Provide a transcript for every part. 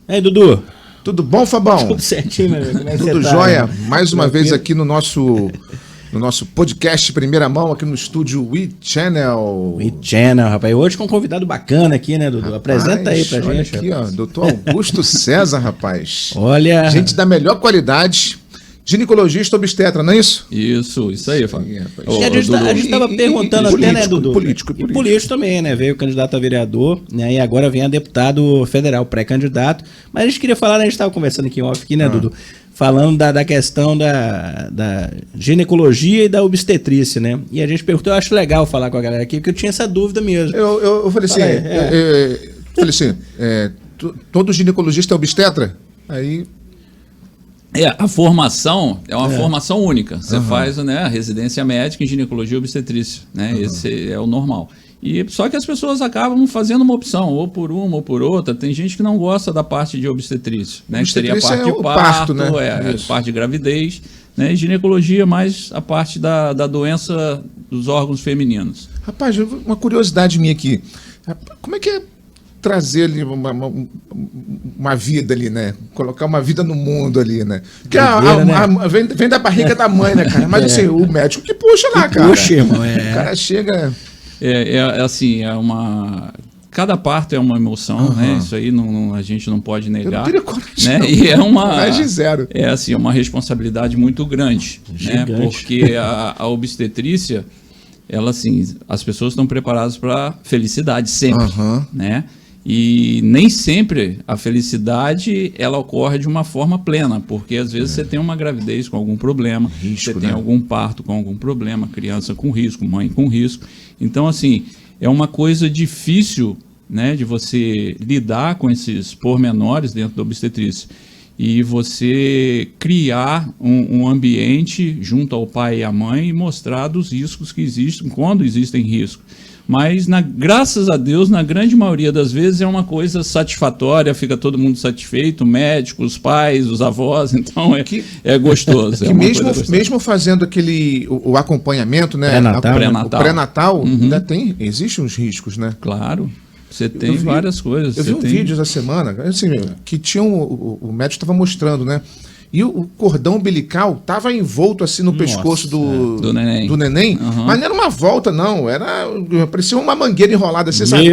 E aí, Dudu? Tudo bom, Fabão? Tudo certinho, meu amigo. Como é que Tudo você tá, jóia? né? Mais uma vez aqui no nosso podcast Primeira Mão, aqui no estúdio We Channel. We Channel, rapaz. Hoje com um convidado bacana aqui, né, Dudu? Rapaz, apresenta aí pra olha gente. aqui, ó, doutor Augusto César, rapaz. Olha. Gente da melhor qualidade, ginecologista obstetra, não é isso? Isso aí, Fábio. A gente estava perguntando até, né, Dudu? Político. E político também, né? Veio candidato a vereador, né? E agora vem a deputado federal, pré-candidato. Mas a gente queria falar, né? A gente estava conversando aqui em off, aqui, né, Dudu? Falando da questão da ginecologia e da obstetrícia, né? E a gente perguntou, eu acho legal falar com a galera aqui, porque eu tinha essa dúvida mesmo. Eu falei assim, todo ginecologista é obstetra? Aí... A formação é uma formação única. Você faz, né, a residência médica em ginecologia e obstetrícia, né? Esse é o normal. E só que as pessoas acabam fazendo uma opção, ou por uma ou por outra. Tem gente que não gosta da parte de obstetrícia, né? Que seria a parte de parto, né? A parte de gravidez, né? E ginecologia mais a parte da doença dos órgãos femininos. Rapaz, uma curiosidade minha aqui. Como é que é trazer ali uma vida ali, né? Colocar uma vida no mundo ali, né? Porque vem da barriga da mãe, né, cara? Mas assim, o médico que puxa lá, cara. Puxa, irmão, O cara chega... Assim, cada parto é uma emoção, né? Isso aí a gente não pode negar. Eu não teria coragem, né? Não. E é coragem zero. É uma responsabilidade muito grande, né? Porque a obstetrícia, ela assim, as pessoas estão preparadas para felicidade sempre, né? E nem sempre a felicidade ela ocorre de uma forma plena, porque às vezes você tem uma gravidez com algum problema, você tem algum parto com algum problema, criança com risco, mãe com risco. Então, assim, é uma coisa difícil, né, de você lidar com esses pormenores dentro da obstetrícia. E você criar um ambiente junto ao pai e à mãe e mostrar dos riscos que existem, quando existem riscos. Mas, graças a Deus, na grande maioria das vezes é uma coisa satisfatória, fica todo mundo satisfeito, o médico, os pais, os avós, então é gostoso. Mesmo fazendo o acompanhamento, né? Pré-natal, ainda existe uns riscos, né? Claro. Você tem várias coisas. Eu vi um vídeo essa semana, assim, que tinha o médico estava mostrando, né? E o cordão umbilical estava envolto assim no pescoço do neném. Mas não era uma volta, não. Parecia uma mangueira enrolada assim, sabe?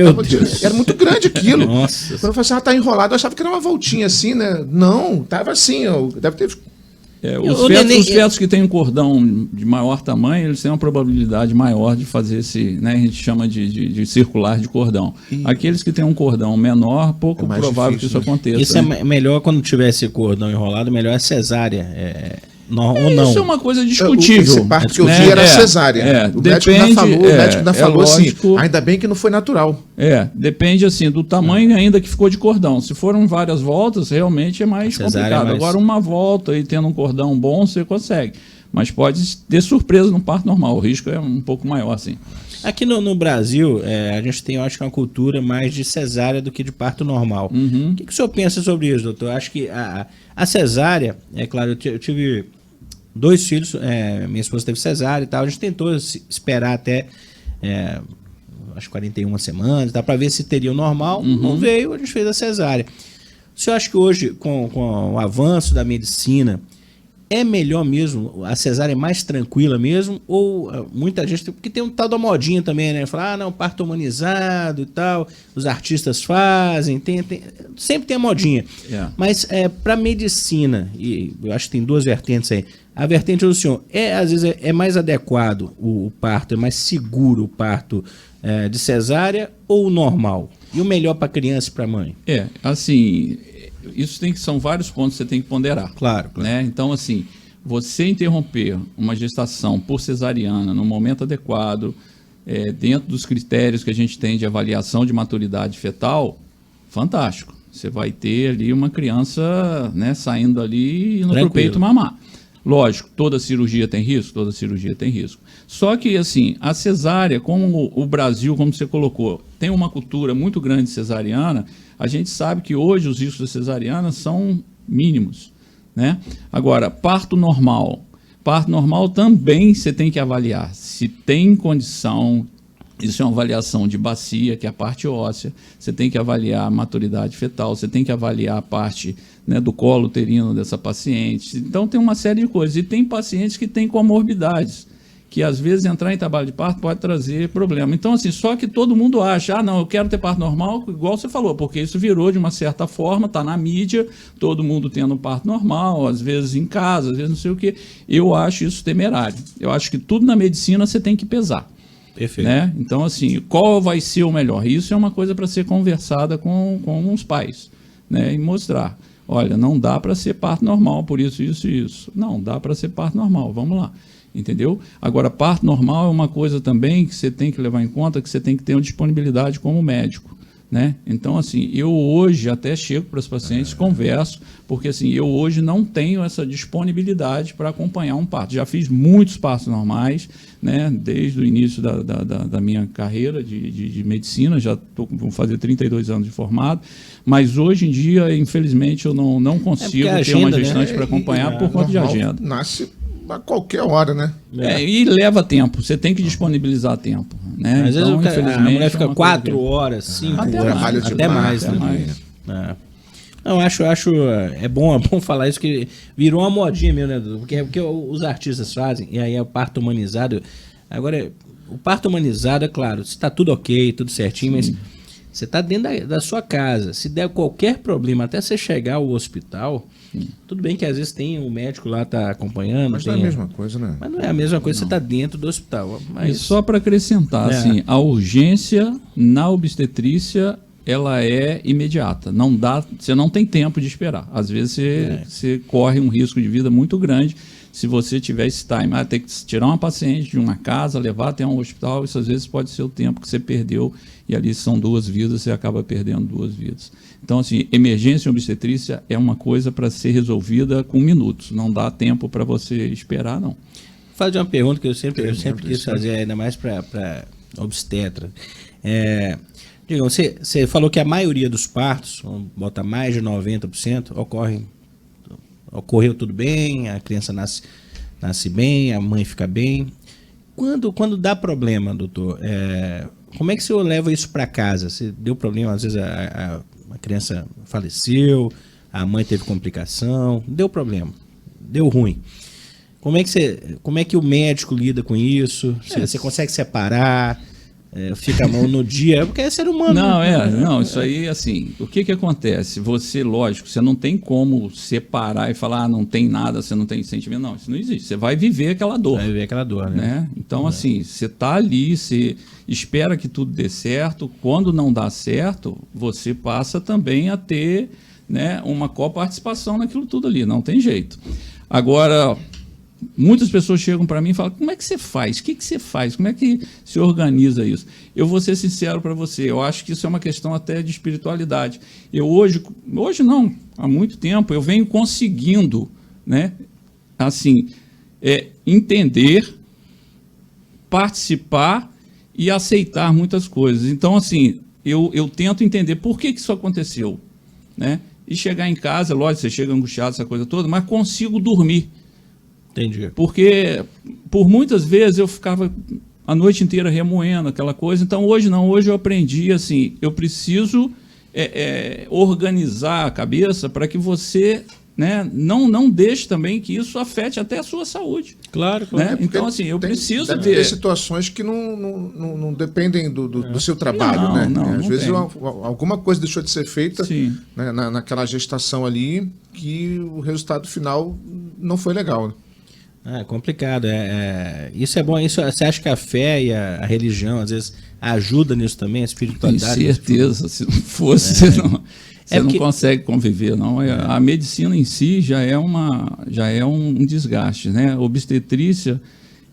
Era muito grande aquilo. Nossa. Quando eu falei assim, tá enrolado, eu achava que era uma voltinha assim, né? Não, tava assim, deve ter... Os fetos que têm um cordão de maior tamanho, eles têm uma probabilidade maior de fazer esse, né, a gente chama de circular de cordão. Aqueles que têm um cordão menor, pouco provável que isso aconteça. Isso é melhor quando tiver esse cordão enrolado, melhor é cesárea. Ou não. Isso é uma coisa discutível. Esse parto que eu vi era cesárea. O médico ainda falou assim, ainda bem que não foi natural. Depende assim do tamanho ainda que ficou de cordão. Se foram várias voltas, realmente é mais complicado. Agora uma volta e tendo um cordão bom, você consegue. Mas pode ter surpresa no parto normal. O risco é um pouco maior, assim. Aqui no Brasil, a gente tem, eu acho que uma cultura mais de cesárea do que de parto normal. O que o senhor pensa sobre isso, doutor? Eu acho que a cesárea, é claro, eu tive 2 filhos, minha esposa teve cesárea e tal, a gente tentou esperar até acho 41 semanas, para ver se teria o normal, não veio, a gente fez a cesárea. O senhor acha que hoje, com o avanço da medicina, é melhor mesmo, a cesárea é mais tranquila mesmo, ou muita gente, porque tem um tal da modinha também, né? Falar, não, parto humanizado e tal, os artistas fazem, sempre tem a modinha. Mas para medicina, e eu acho que tem 2 vertentes aí, a vertente do senhor, às vezes é mais adequado o parto, é mais seguro o parto de cesárea ou normal? E o melhor para a criança e para a mãe? Assim... Isso são vários pontos que você tem que ponderar. Claro. Né? Então, assim, você interromper uma gestação por cesariana no momento adequado, dentro dos critérios que a gente tem de avaliação de maturidade fetal, fantástico. Você vai ter ali uma criança, né, saindo ali e indo para o peito mamar. Lógico, toda cirurgia tem risco? Toda cirurgia tem risco. Só que, assim, a cesárea, como o Brasil, como você colocou, tem uma cultura muito grande de cesariana, a gente sabe que hoje os riscos da cesariana são mínimos, né? Agora, parto normal também você tem que avaliar se tem condição Isso é uma avaliação de bacia, que é a parte óssea. Você tem que avaliar a maturidade fetal, você tem que avaliar a parte, né, do colo uterino dessa paciente. Então, tem uma série de coisas. E tem pacientes que têm comorbidades, que às vezes entrar em trabalho de parto pode trazer problema. Então, assim, só que todo mundo acha, não, eu quero ter parto normal, igual você falou, porque isso virou de uma certa forma, está na mídia, todo mundo tendo um parto normal, às vezes em casa, às vezes não sei o quê. Eu acho isso temerário. Eu acho que tudo na medicina você tem que pesar. Perfeito. Né? Então, assim, qual vai ser o melhor? Isso é uma coisa para ser conversada com os pais, né? E mostrar, olha, não dá para ser parto normal, por isso, isso e isso. Não, dá para ser parto normal, vamos lá. Entendeu? Agora, parto normal é uma coisa também que você tem que levar em conta, que você tem que ter uma disponibilidade como médico. Né? Então, assim, eu hoje até chego para os pacientes, converso, porque assim, eu hoje não tenho essa disponibilidade para acompanhar um parto. Já fiz muitos partos normais, né? Desde o início da minha carreira de medicina, já vou fazer 32 anos de formado, mas hoje em dia, infelizmente, eu não consigo ter uma gestante, né, para acompanhar por conta de agenda. Nasce a qualquer hora, né? E leva tempo, você tem que disponibilizar tempo. Né? Às vezes a mulher fica 4 horas, 5 horas, até mais. Não, acho é bom falar isso, que virou uma modinha mesmo, né? Porque os artistas fazem, e aí é o parto humanizado. Agora, o parto humanizado, é claro, está tudo ok, tudo certinho, mas você está dentro da sua casa. Se der qualquer problema, até você chegar ao hospital, tudo bem que às vezes tem um médico lá tá acompanhando. Mas não é a mesma coisa, né? Mas não é a mesma coisa, você está dentro do hospital. Mas... E só para acrescentar, assim, a urgência na obstetrícia, ela é imediata. Não dá, você não tem tempo de esperar. Às vezes você corre um risco de vida muito grande se você tiver esse time. Tem que tirar uma paciente de uma casa, levar até um hospital, isso às vezes pode ser o tempo que você perdeu, e ali são 2 vidas, você acaba perdendo 2 vidas. Então, assim, emergência obstetrícia é uma coisa para ser resolvida com minutos. Não dá tempo para você esperar, não. Vou fazer uma pergunta que eu sempre quis fazer, ainda mais para obstetra. Digam, você falou que a maioria dos partos, vamos botar mais de 90%, ocorreu tudo bem, a criança nasce bem, a mãe fica bem. Quando dá problema, doutor, como é que o senhor leva isso para casa? Se deu problema, às vezes a criança faleceu, a mãe teve complicação, deu problema, deu ruim. Como é que o médico lida com isso? Você consegue separar? Fica a mão no dia, porque é ser humano. Não, isso aí, assim, o que acontece? Você, lógico, você não tem como separar e falar, não tem nada, você não tem sentimento. Não, isso não existe. Você vai viver aquela dor. Vai viver aquela dor, né? Então, assim, você tá ali, você espera que tudo dê certo. Quando não dá certo, você passa também a ter, né, uma coparticipação naquilo tudo ali. Não tem jeito. Agora, muitas pessoas chegam para mim e falam, como é que você faz? O que você faz? Como é que se organiza isso? Eu vou ser sincero para você, eu acho que isso é uma questão até de espiritualidade. Eu hoje não, há muito tempo, eu venho conseguindo, né, assim, entender, participar e aceitar muitas coisas. Então, assim, eu tento entender por que isso aconteceu, né? E chegar em casa, lógico, você chega angustiado, essa coisa toda, mas consigo dormir. Entendi. Porque por muitas vezes eu ficava a noite inteira remoendo aquela coisa. Então hoje não, hoje eu aprendi assim, eu preciso organizar a cabeça para que você, né, não deixe também que isso afete até a sua saúde. Claro. Né? Então assim, eu preciso ter situações que não dependem do seu trabalho, né? Às vezes alguma coisa deixou de ser feita, né, naquela gestação ali, que o resultado final não foi legal, né? É complicado. Isso é bom. Isso, você acha que a fé e a religião, às vezes, ajuda nisso também, a espiritualidade? Com certeza. Se não fosse, você não consegue conviver, não. A medicina em si já é um desgaste, né? A obstetrícia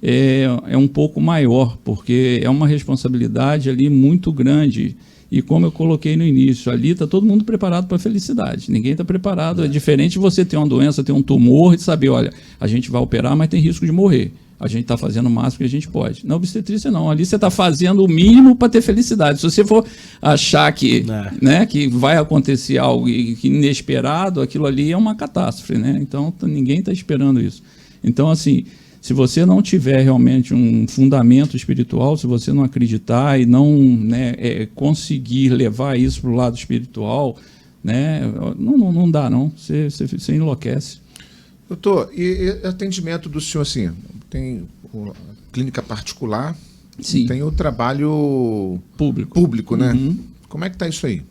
é um pouco maior, porque é uma responsabilidade ali muito grande. E como eu coloquei no início, ali está todo mundo preparado para a felicidade. Ninguém está preparado. É diferente de você ter uma doença, ter um tumor e saber, olha, a gente vai operar, mas tem risco de morrer. A gente está fazendo o máximo que a gente pode. Na obstetrícia, não. Ali você está fazendo o mínimo para ter felicidade. Se você for achar que vai acontecer algo inesperado, aquilo ali é uma catástrofe, né? Então, ninguém está esperando isso. Então, assim, se você não tiver realmente um fundamento espiritual, se você não acreditar e não, né, conseguir levar isso para o lado espiritual, né, não dá, não. Você enlouquece. Doutor, e atendimento do senhor, assim, tem clínica particular, sim, tem o trabalho público, né? Uhum. Como é que está isso aí?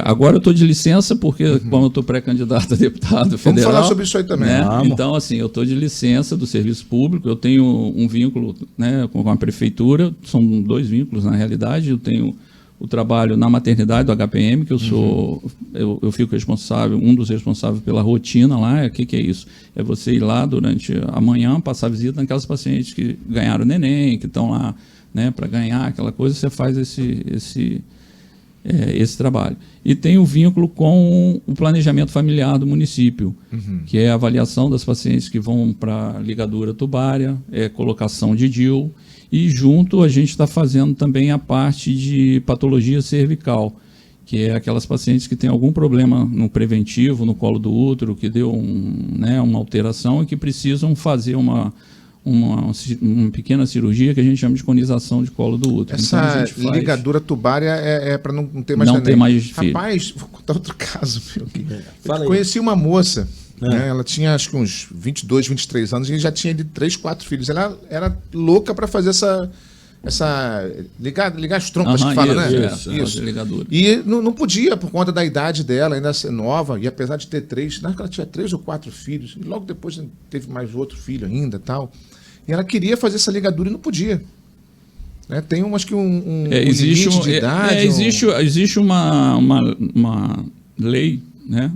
Agora eu estou de licença porque, como eu estou pré-candidato a deputado federal... Vamos falar sobre isso aí também. Né? Então, assim, eu estou de licença do serviço público, eu tenho um vínculo, né, com a prefeitura, são 2 vínculos na realidade, eu tenho o trabalho na maternidade do HPM, que eu sou, eu fico responsável, um dos responsáveis pela rotina lá. O que é isso? É você ir lá durante a manhã, passar visita naquelas pacientes que ganharam neném, que estão lá, né, para ganhar aquela coisa, você faz esse trabalho. E tem o vínculo com o planejamento familiar do município, que é a avaliação das pacientes que vão para ligadura tubária, colocação de DIU, e junto a gente está fazendo também a parte de patologia cervical, que é aquelas pacientes que têm algum problema no preventivo, no colo do útero, que deu uma alteração e que precisam fazer uma pequena cirurgia que a gente chama de conização de colo do útero. Essa então, ligadura tubária é para não ter mais não ter mais filho. Rapaz, vou contar outro caso. Eu conheci uma moça, né, ela tinha acho que uns 22, 23 anos e já tinha 3, 4 filhos. Ela era louca para fazer ligar as trompas que fala, né? Isso. Ligadura. E não podia por conta da idade dela, ainda ser nova, e apesar de ter 3, ela tinha 3 ou 4 filhos, e logo depois teve mais outro filho ainda, tal. E ela queria fazer essa ligadura e não podia. Né? Tem umas que existe limite de idade. Existe uma lei, né,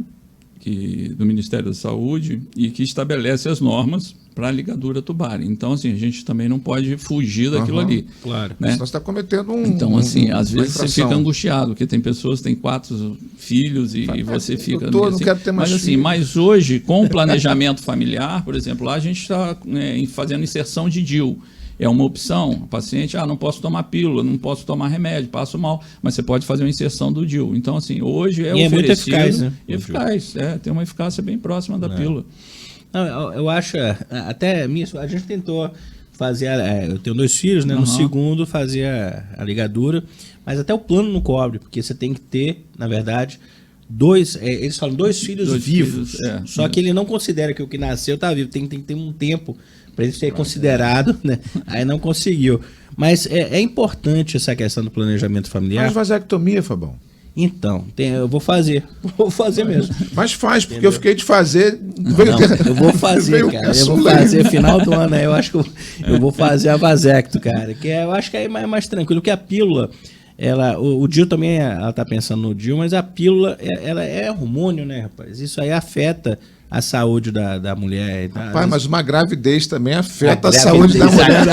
do Ministério da Saúde e que estabelece as normas para a ligadura tubária. Então, assim, a gente também não pode fugir daquilo ali. Claro. Né? Senão você está cometendo Então, assim, às vezes você fica angustiado, porque tem pessoas que têm 4 filhos e você fica... Não quero ter mais filho. Mas hoje, com o planejamento familiar, por exemplo, lá a gente está fazendo inserção de DIU. É uma opção. O paciente, não posso tomar pílula, não posso tomar remédio, passo mal, mas você pode fazer uma inserção do DIU. Então, assim, hoje é oferecido... muito eficaz, né? Eficaz, tem uma eficácia bem próxima da pílula. Não, eu acho, até a gente tentou fazer, eu tenho 2 filhos, né? No segundo fazia a ligadura, mas até o plano não cobre, porque você tem que ter, na verdade, eles falam 2 filhos vivos, só que ele não considera que o que nasceu está vivo, tem que ter um tempo para ele ser considerado, né? Aí não conseguiu. Mas é importante essa questão do planejamento familiar. Mas vasectomia, Fabão? Então, eu vou fazer mesmo. Mas faz, porque eu fiquei de fazer... eu vou fazer, cara. Eu vou fazer final do ano, eu acho que eu vou fazer a vasecto, cara. Que eu acho que é mais tranquilo, porque a pílula, o DIU também, ela tá pensando no DIU, mas a pílula, ela é hormônio, né, rapaz? Isso aí afeta a saúde da mulher. Rapaz, mas uma gravidez também afeta a saúde da mulher.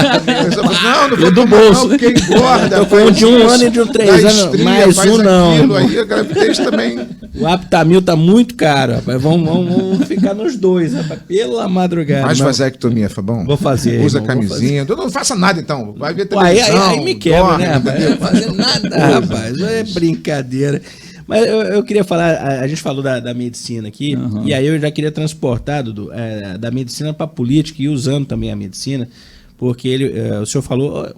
Não foi do bolso. Porque engorda. Eu fui de 1 ano e de 3 anos, mais não. Aí a gravidez também... O Aptamil tá muito caro, rapaz. Vamos ficar nos 2, rapaz. Pela madrugada. Faz vasectomia, Fabão? Vou fazer. Usa camisinha. Não faça nada, então. Vai ver televisão. Aí me quebra, né, rapaz? Não vou fazer nada, rapaz. É brincadeira. Mas eu queria falar, a gente falou da medicina aqui, e aí eu já queria transportar, Dudu, da medicina para a política e usando também a medicina, porque o senhor falou,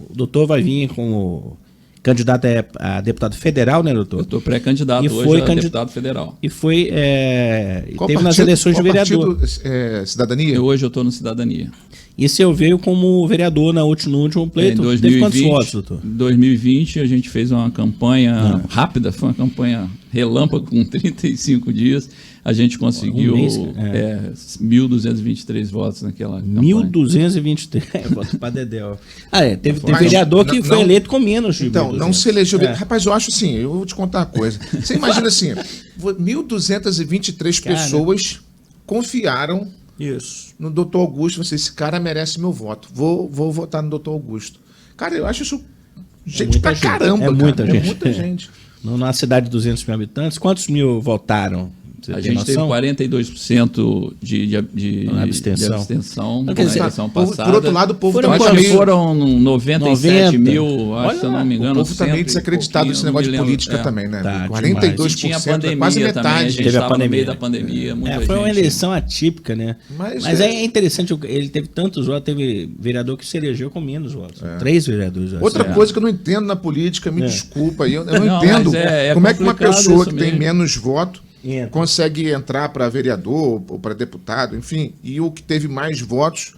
o doutor vai vir como candidato a deputado federal, né, doutor? Eu estou pré-candidato hoje a deputado federal. E foi, teve nas eleições de vereador. Cidadania? Hoje eu estou no Cidadania. E o senhor veio como vereador no último pleito? Teve quantos votos, doutor? Em 2020 a gente fez uma campanha rápida, foi uma campanha relâmpago com 35 dias. A gente conseguiu 1.223 votos naquela campanha. 1.223 votos para Dedéu. Teve vereador que foi eleito com menos. Então, não se elegeu. Rapaz, eu acho assim, eu vou te contar uma coisa. Você imagina assim, 1.223 pessoas confiaram no doutor Augusto. Esse cara merece meu voto. Vou votar no doutor Augusto. Cara, eu acho isso gente pra caramba. É muita gente. É muita gente. Numa cidade de 200 mil habitantes, quantos mil votaram? A gente teve 42% de abstenção na eleição passada. Por outro lado, o povo foram 97 mil, acho, se eu não me engano. O povo também desacreditado nesse negócio de política também, né? 42%, tinha pandemia, quase metade. Também, a gente teve a pandemia. No meio da pandemia. Foi uma eleição atípica, né? Mas é interessante, ele teve tantos votos, teve vereador que se elegeu com menos votos. 3 vereadores. Outra coisa que eu não entendo na política, me desculpa, eu não entendo como é que uma pessoa que tem menos voto consegue entrar para vereador ou para deputado, enfim, e o que teve mais votos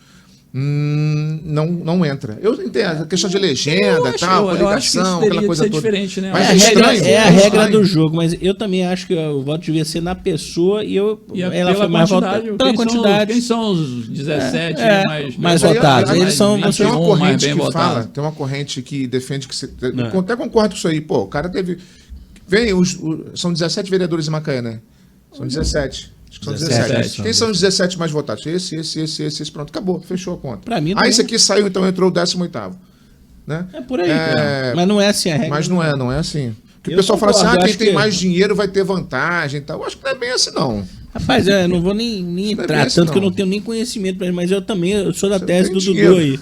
não entra. Eu entendo a questão de legenda, coligação, aquela coisa toda. Né? Mas é estranho. É a regra do jogo, mas eu também acho que o voto devia ser na pessoa e ela foi mais votada pela quantidade. Quem são os 17 mais votados? Eles são tem uma corrente que fala, tem uma corrente que defende que eu até concordo com isso aí. Pô, o cara teve são 17 vereadores em Macaé, né? São 17. Acho que são 17. Quem são os 17 mais votados? Esse, pronto, acabou, fechou a conta. Pra mim, esse aqui saiu, então entrou o 18º. Né? É por aí, mas não é assim a regra. Mas não é assim. Porque o pessoal fala assim, quem tem mais dinheiro vai ter vantagem e tal. Eu acho que não é bem assim, não. Rapaz, eu não vou nem entrar, tanto que eu não tenho nem conhecimento, mas eu também sou da tese do Dudu aí.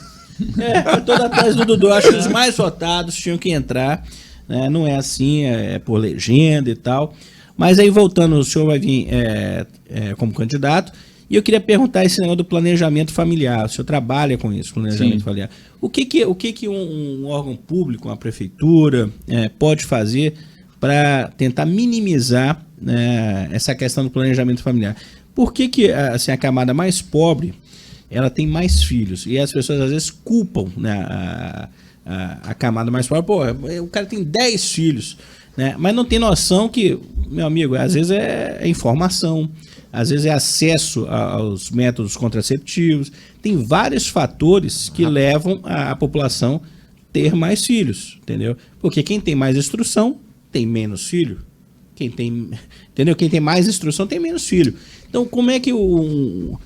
Eu tô da tese do Dudu, acho que os mais votados tinham que entrar. Né? Não é assim, é por legenda e tal. Mas aí, voltando, o senhor vai vir como candidato, e eu queria perguntar esse negócio do planejamento familiar. O senhor trabalha com isso, planejamento familiar. O que um órgão público, uma prefeitura, pode fazer para tentar minimizar essa questão do planejamento familiar? Por que assim, a camada mais pobre ela tem mais filhos? E as pessoas às vezes culpam, né, a camada mais pobre. Pô, o cara tem 10 filhos, né? Mas não tem noção que, meu amigo, às vezes é informação, às vezes é acesso aos métodos contraceptivos. Tem vários fatores que levam a população a ter mais filhos, entendeu? Porque quem tem mais instrução tem menos filho. Quem tem mais instrução tem menos filho. Então, como é que um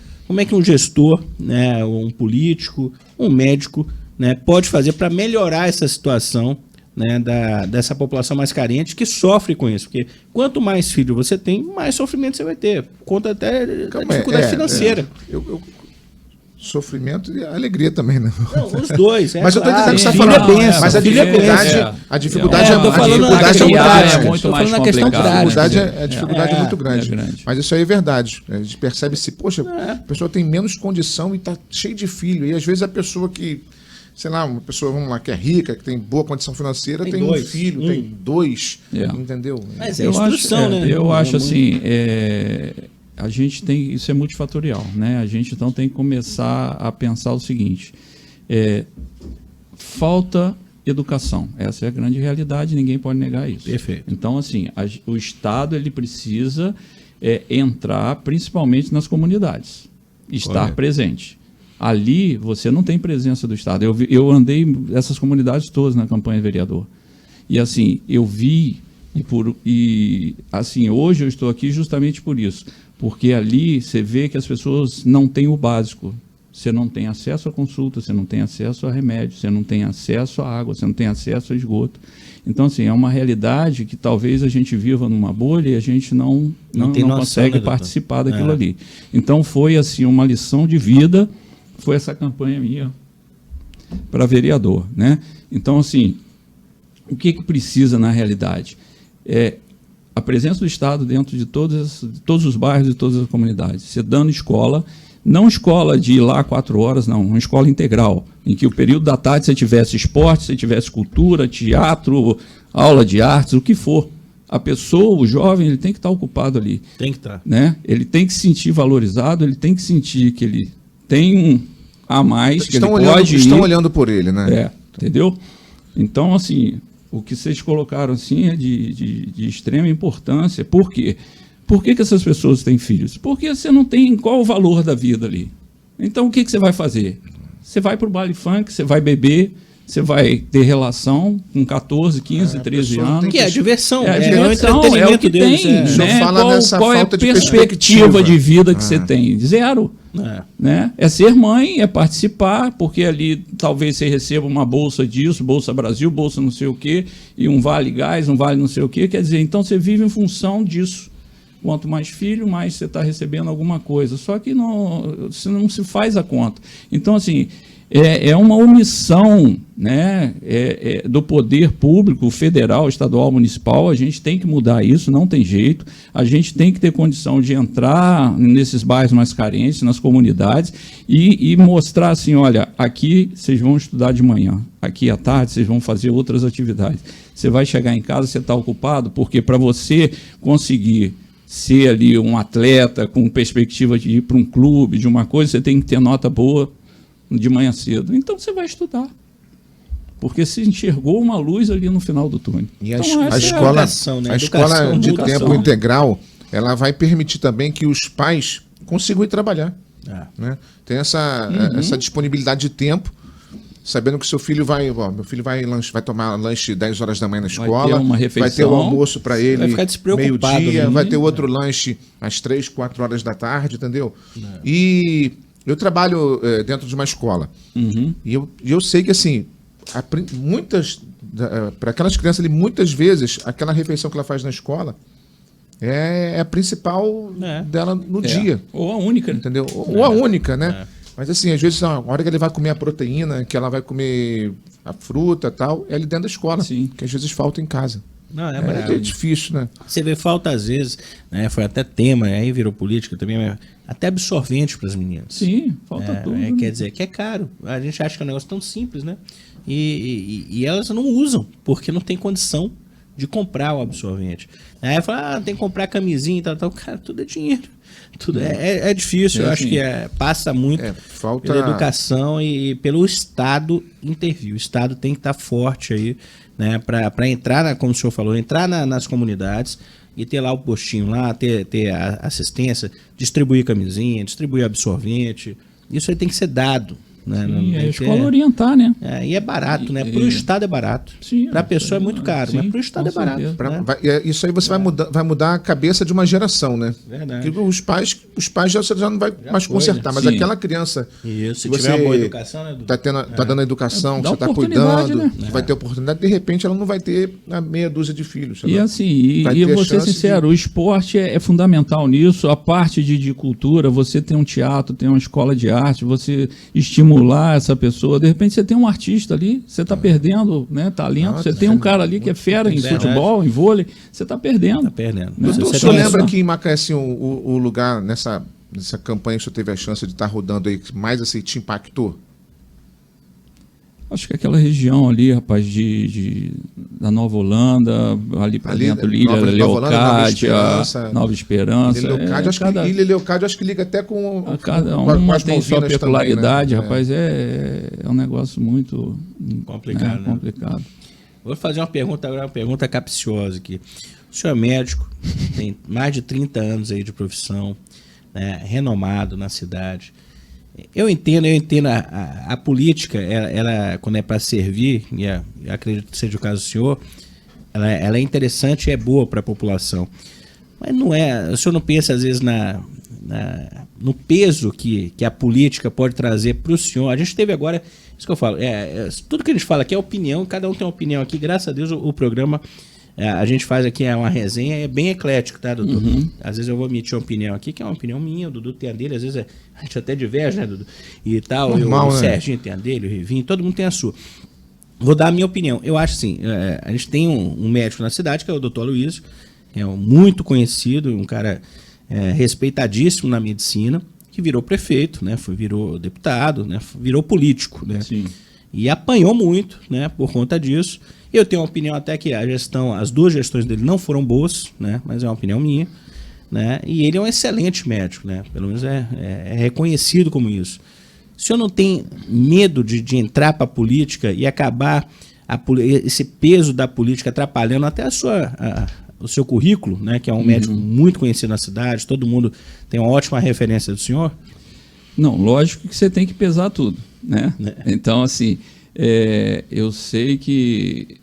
gestor, né, um político, um médico, né, pode fazer para melhorar essa situação, né, dessa população mais carente que sofre com isso? Porque quanto mais filho você tem, mais sofrimento você vai ter. Conta até da dificuldade financeira. Sofrimento e alegria também, né? Não, os dois. Mas eu estou dizendo que você está falando. Mas a dificuldade é muito mais complicada. A dificuldade é muito grande. Mas isso aí é verdade. A gente percebe se, poxa, a pessoa tem menos condição e está cheio de filho. E às vezes a pessoa que, sei lá, uma pessoa, vamos lá, que é rica, que tem boa condição financeira, tem um filho, tem 2, entendeu? Mas é instrução, né? Eu acho assim, a gente tem, isso é multifatorial, né? A gente então tem que começar a pensar o seguinte, falta educação, essa é a grande realidade, ninguém pode negar isso. Perfeito. Então, assim, o Estado ele precisa entrar principalmente nas comunidades, estar presente. Ali você não tem presença do Estado. Eu andei essas comunidades todas na campanha vereador. E assim, eu vi, e assim, hoje eu estou aqui justamente por isso. Porque ali você vê que as pessoas não têm o básico. Você não tem acesso à consulta, você não tem acesso a remédio, você não tem acesso à água, você não tem acesso a esgoto. Então, assim, é uma realidade que talvez a gente viva numa bolha e a gente não consegue participar daquilo ali. Então, foi assim uma lição de vida, foi essa campanha minha para vereador, né? Então, assim, o que precisa na realidade? A presença do Estado dentro de todos os bairros e todas as comunidades. Você dando escola, não escola de ir lá 4 horas, não, uma escola integral, em que o período da tarde você tivesse esporte, você tivesse cultura, teatro, aula de artes, o que for. A pessoa, o jovem, ele tem que estar ocupado ali. Tem que estar. Né? Ele tem que se sentir valorizado, ele tem que sentir que ele tem a mais, que estão olhando por ele, né? Entendeu? Então, assim, o que vocês colocaram assim é de extrema importância. Por quê? Por que essas pessoas têm filhos? Porque você não tem qual o valor da vida ali. Então, o que você vai fazer? Você vai para o baile funk, você vai beber, você vai ter relação com 14, 15, 13 anos. Que é a diversão. É o que tem. Né? Qual é a perspectiva de vida que você tem? Zero. Né? É ser mãe, é participar, porque ali talvez você receba uma bolsa disso, Bolsa Brasil, bolsa não sei o quê, e um vale gás, um vale não sei o quê. Quer dizer, então você vive em função disso. quanto mais filho, mais você está recebendo alguma coisa. Só que não se faz a conta. Então, assim, é uma omissão, né, do poder público, federal, estadual, municipal. A gente tem que mudar isso, não tem jeito. A gente tem que ter condição de entrar nesses bairros mais carentes, nas comunidades, e mostrar assim, olha, aqui vocês vão estudar de manhã, aqui à tarde vocês vão fazer outras atividades. Você vai chegar em casa, você está ocupado, porque para você conseguir ser ali um atleta com perspectiva de ir para um clube, de uma coisa, você tem que ter nota boa de manhã cedo. Então você vai estudar. Porque se enxergou uma luz ali no final do túnel. E então, a escola de tempo integral, ela vai permitir também que os pais consigam ir trabalhar. Né? Tem essa disponibilidade de tempo, sabendo que seu filho meu filho vai tomar lanche 10 horas da manhã na escola, vai ter o almoço para ele meio-dia, vai ter outro lanche às 3, 4 horas da tarde, entendeu? E eu trabalho dentro de uma escola. E eu sei que, assim, para aquelas crianças ali, muitas vezes, aquela refeição que ela faz na escola é a principal dela no dia. Ou a única. Entendeu? Ou a única, né? Mas, assim, às vezes, a hora que ele vai comer a proteína, que ela vai comer a fruta e tal, é ali dentro da escola. Sim. Que às vezes falta em casa. Não, é difícil, né? Você vê falta às vezes, né? Foi até tema, aí virou política também, até absorvente para as meninas. Sim, falta tudo. Quer dizer, que é caro. A gente acha que é um negócio tão simples, né? E elas não usam, porque não tem condição de comprar o absorvente. Aí fala, tem que comprar camisinha e tal. Cara, tudo é dinheiro. Tudo é difícil, eu acho que passa muito pela educação e pelo Estado intervir. O Estado tem que estar forte aí, né, para entrar, como o senhor falou, entrar nas comunidades e ter lá o postinho lá, ter a assistência, distribuir camisinha, distribuir absorvente. Isso aí tem que ser dado. Né? Sim, a escola orientar, né? E é barato, né? Para o Estado é barato. Para a pessoa é muito caro, mas para o Estado é barato. Né? Isso aí você vai mudar a cabeça de uma geração, né? Verdade. Os pais já não vai mais consertar, mas aquela criança se que tiver uma boa educação, né, tá dando a educação, que você está cuidando, né? Que vai ter oportunidade, de repente ela não vai ter a meia dúzia de filhos. E assim, e vou ser sincero, o esporte é fundamental nisso. A parte de cultura, você tem um teatro, tem uma escola de arte, você estimular essa pessoa, de repente você tem um artista ali, você está perdendo, né, talento, você tem um cara ali que é fera em futebol, em vôlei, você está perdendo. Né? O senhor lembra que em Macaé, assim, o lugar nessa campanha que o senhor teve a chance de estar rodando aí, que mais assim, te impactou? Acho que aquela região ali, rapaz, da Nova Holanda, ali para dentro, Ilha Leocádia, Nova Esperança. Ilha Leocádia, acho que liga até com... Cada uma tem sua peculiaridade, também, né? Rapaz, é um negócio muito complicado. Complicado. Vou fazer uma pergunta capciosa aqui. O senhor é médico, tem mais de 30 anos aí de profissão, né, renomado na cidade. Eu entendo a política, ela quando é para servir, e eu acredito que seja o caso do senhor, ela é interessante e é boa para a população. Mas não é, o senhor não pensa às vezes no peso que a política pode trazer para o senhor? A gente teve agora, isso que eu falo, tudo que a gente fala aqui é opinião, cada um tem uma opinião aqui, graças a Deus o programa... a gente faz aqui uma resenha, é bem eclético, tá, doutor? Às vezes eu vou emitir uma opinião aqui, que é uma opinião minha, o Dudu tem a dele, às vezes a gente até diverge, né, Dudu? E tal, o Serginho tem a dele, o Rivinho, todo mundo tem a sua. Vou dar a minha opinião. Eu acho assim, a gente tem um médico na cidade, que é o doutor Aloysio, é muito conhecido, um cara respeitadíssimo na medicina, que virou prefeito, né, virou deputado, né, virou político, né? Sim. E apanhou muito, né, por conta disso. Eu tenho uma opinião até que as duas gestões dele não foram boas, né, mas é uma opinião minha, né, e ele é um excelente médico, né, pelo menos é reconhecido como isso. O senhor não tem medo de entrar para a política e acabar esse peso da política atrapalhando até o seu currículo, né, que é um médico muito conhecido na cidade, todo mundo tem uma ótima referência do senhor? Não, lógico que você tem que pesar tudo, né? Então, assim, eu sei que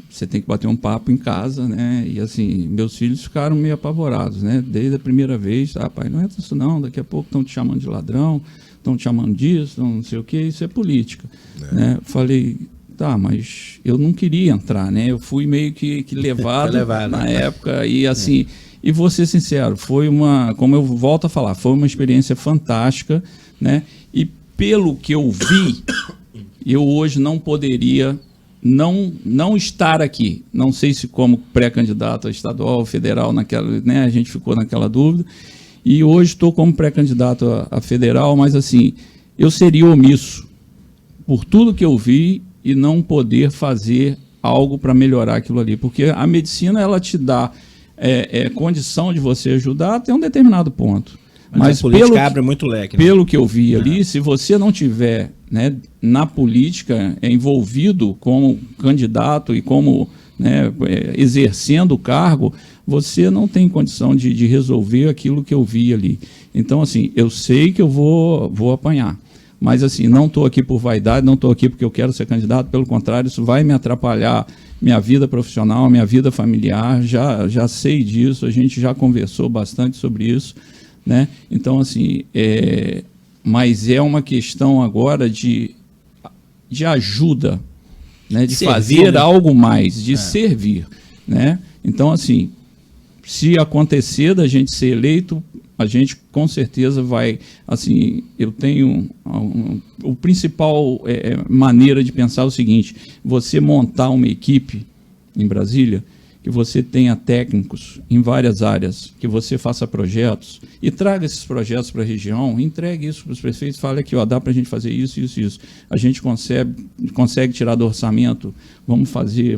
você tem que bater um papo em casa, né? E assim, meus filhos ficaram meio apavorados, né? Desde a primeira vez, pai, não entra isso não, daqui a pouco estão te chamando de ladrão, estão te chamando disso, não sei o que, isso é política. Né? Falei, tá, mas eu não queria entrar, né? Eu fui meio que levado na época e assim, e vou ser sincero, foi como eu volto a falar, foi uma experiência fantástica, né? E pelo que eu vi, eu hoje não poderia não estar aqui. Não sei se como pré-candidato a estadual ou federal, né? A gente ficou naquela dúvida. E hoje estou como pré-candidato a federal, mas assim, eu seria omisso por tudo que eu vi e não poder fazer algo para melhorar aquilo ali. Porque a medicina, ela te dá condição de você ajudar até um determinado ponto. Mas a política abre muito leque. Né? Pelo que eu vi ali, se você não tiver, né, na política envolvido como candidato e como, né, exercendo o cargo, você não tem condição de resolver aquilo que eu vi ali. Então, assim, eu sei que eu vou apanhar. Mas, assim, não estou aqui por vaidade, não estou aqui porque eu quero ser candidato. Pelo contrário, isso vai me atrapalhar minha vida profissional, minha vida familiar. Já sei disso, a gente já conversou bastante sobre isso. Né? Então, assim, mas é uma questão agora de ajuda, né? De servir, fazer, né? Algo mais, de servir. Né? Então, assim, se acontecer da gente ser eleito, a gente com certeza vai, assim, eu tenho o principal maneira de pensar é o seguinte: você montar uma equipe em Brasília, que você tenha técnicos em várias áreas, que você faça projetos e traga esses projetos para a região, entregue isso para os prefeitos, fale aqui, ó, dá para a gente fazer isso, isso, isso. A gente consegue tirar do orçamento, vamos fazer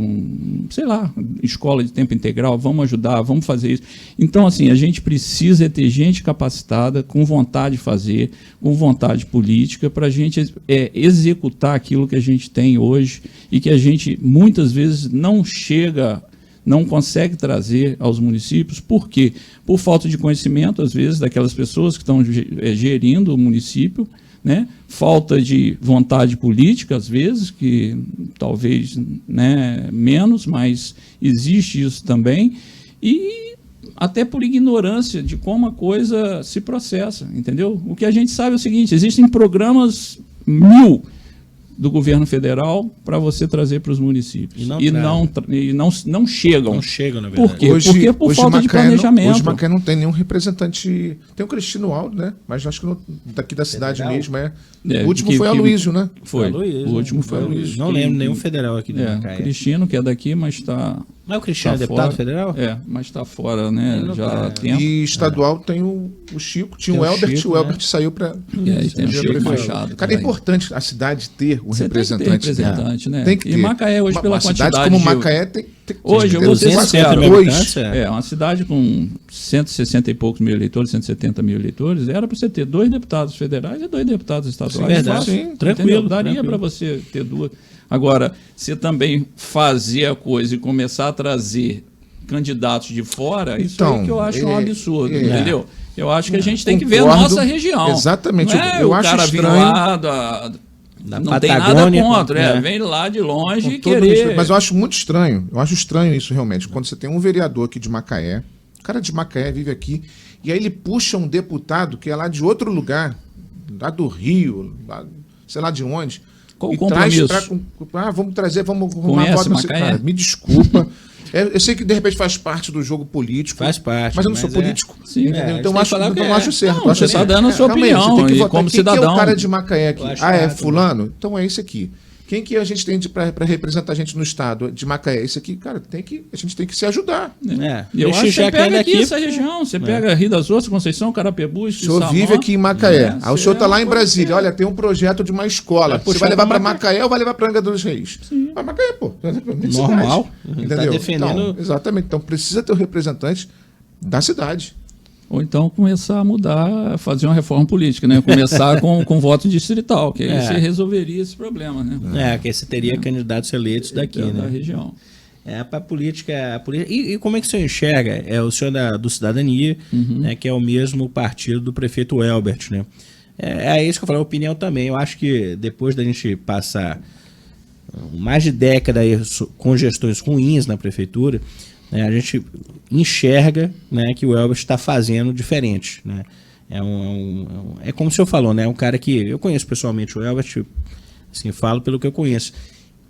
sei lá, escola de tempo integral, vamos ajudar, vamos fazer isso. Então, assim, a gente precisa ter gente capacitada, com vontade de fazer, com vontade política, para a gente executar aquilo que a gente tem hoje e que a gente, muitas vezes, não consegue trazer aos municípios. Por quê? Por falta de conhecimento, às vezes, daquelas pessoas que estão gerindo o município, né? Falta de vontade política, às vezes, que talvez, né, menos, mas existe isso também, e até por ignorância de como a coisa se processa, entendeu? O que a gente sabe é o seguinte: existem programas 1000 do governo federal para você trazer para os municípios. E não chegam. Não chegam, na verdade. Por quê? Porque por falta de planejamento. Hoje Macaé não tem nenhum representante. Tem o Cristino Aldo, né? Mas acho que daqui da cidade federal mesmo o último foi Aloysio, né? Foi. O último foi Aloysio. Não lembro nenhum federal aqui de Macaé. O Cristino, que é daqui, mas está... Mas o Cristiano é deputado federal? Mas está fora, né? Já há tempo. E estadual tem o Chico, tinha o Elbert, Chico, o Elbert saiu para... E tem o Chico Machado. Cara, é importante a cidade ter um representante. Né? Tem que ter. E Macaé hoje, pela quantidade... Uma cidade como Macaé tem hoje, eu vou ser sincero, uma cidade com 160 e poucos mil eleitores, 170 mil eleitores, era para você ter 2 deputados federais e 2 deputados estaduais. Sim, verdade. Sim, tranquilo. Daria para você ter 2. Agora, você também fazer a coisa e começar a trazer candidatos de fora, isso é que eu acho um absurdo, entendeu? Eu acho que a gente tem que ver a nossa região. Exatamente. Não é eu acho cara estranho. Lá não tem nada contra, vem lá de longe e querer... Mas eu acho muito estranho, isso realmente, quando você tem um vereador aqui de Macaé, o cara de Macaé vive aqui, e aí ele puxa um deputado que é lá de outro lugar, lá do Rio, lá, sei lá de onde, qual o compromisso? Vamos trazer, vamos arrumar a foto. Cara, me desculpa. Eu sei que de repente faz parte do jogo político. Faz parte. Mas eu não sou político. Sim, então eu acho certo. Não, você está dando a sua opinião. Você tem que votar. Como cidadão. Quem é o cara de Macaé aqui? É fulano? Então é esse aqui. Quem que a gente tem para representar a gente no estado de Macaé? Esse aqui, cara, a gente tem que se ajudar. E eu acho que você pega aqui essa região, você pega Rio das Ostras, Conceição, Carapebus, o senhor vive aqui em Macaé. Aí o senhor está lá em Brasília. Olha, tem um projeto de uma escola. Você vai levar para Macaé ou vai levar para Angra dos Reis? Vai Macaé, pô. Normal. Entendeu? Tá defendendo... Então, exatamente. Então precisa ter um representante da cidade. Ou então começar a mudar, fazer uma reforma política, né? Começar com voto distrital, que aí você resolveria esse problema, né? Que você teria candidatos eleitos daqui, né? Da região. Para a política. E como é que o senhor enxerga? O senhor do Cidadania, né, que é o mesmo partido do prefeito Elbert, né? É isso que eu falei, a opinião também. Eu acho que depois da gente passar mais de década aí com gestões ruins na prefeitura, né, a gente enxerga, né, que o Elbert está fazendo diferente, né? É como o senhor falou, né? Um cara que eu conheço pessoalmente o Elbert, assim, falo pelo que eu conheço.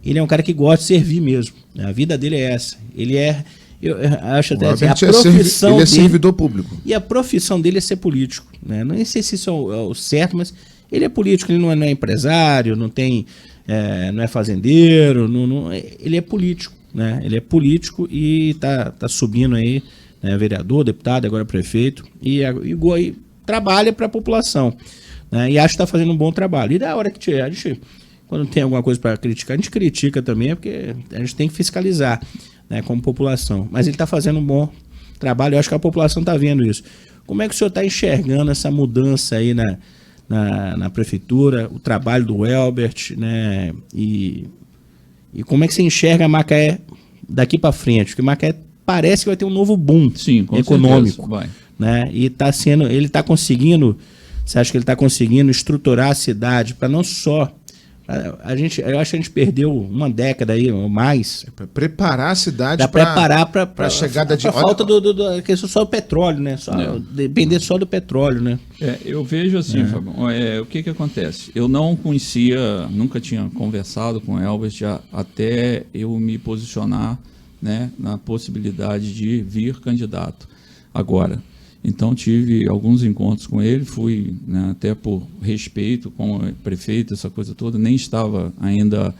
ele é um cara que gosta de servir mesmo. A vida dele é essa. Ele é... Eu acho até assim, a profissão ele é servidor público. E a profissão dele é ser político. Né? Não sei se isso é o certo, mas ele é político, ele não é empresário, não é fazendeiro, ele é político. Né? Ele é político e tá subindo aí, né? Vereador, deputado, agora prefeito, e trabalha para a população. Né? E acho que está fazendo um bom trabalho. E da hora que a gente, quando tem alguma coisa para criticar, a gente critica também, porque a gente tem que fiscalizar. Né, como população, mas ele está fazendo um bom trabalho, eu acho que a população está vendo isso. Como é que o senhor está enxergando essa mudança aí na prefeitura, o trabalho do Elbert, né, e como é que você enxerga a Macaé daqui para frente? Porque Macaé parece que vai ter um novo boom econômico, né, e ele está conseguindo, você acha que ele está conseguindo estruturar a cidade para não só... eu acho que a gente perdeu uma década aí ou mais. Preparar a cidade para a chegada de... falta da questão só do petróleo, né? Depender só do petróleo, né? Eu vejo assim, Fabão, o que acontece? Eu não conhecia, nunca tinha conversado com o Elbert até eu me posicionar, né, na possibilidade de vir candidato agora. Então tive alguns encontros com ele, fui, né, até por respeito como prefeito, essa coisa toda, nem estava ainda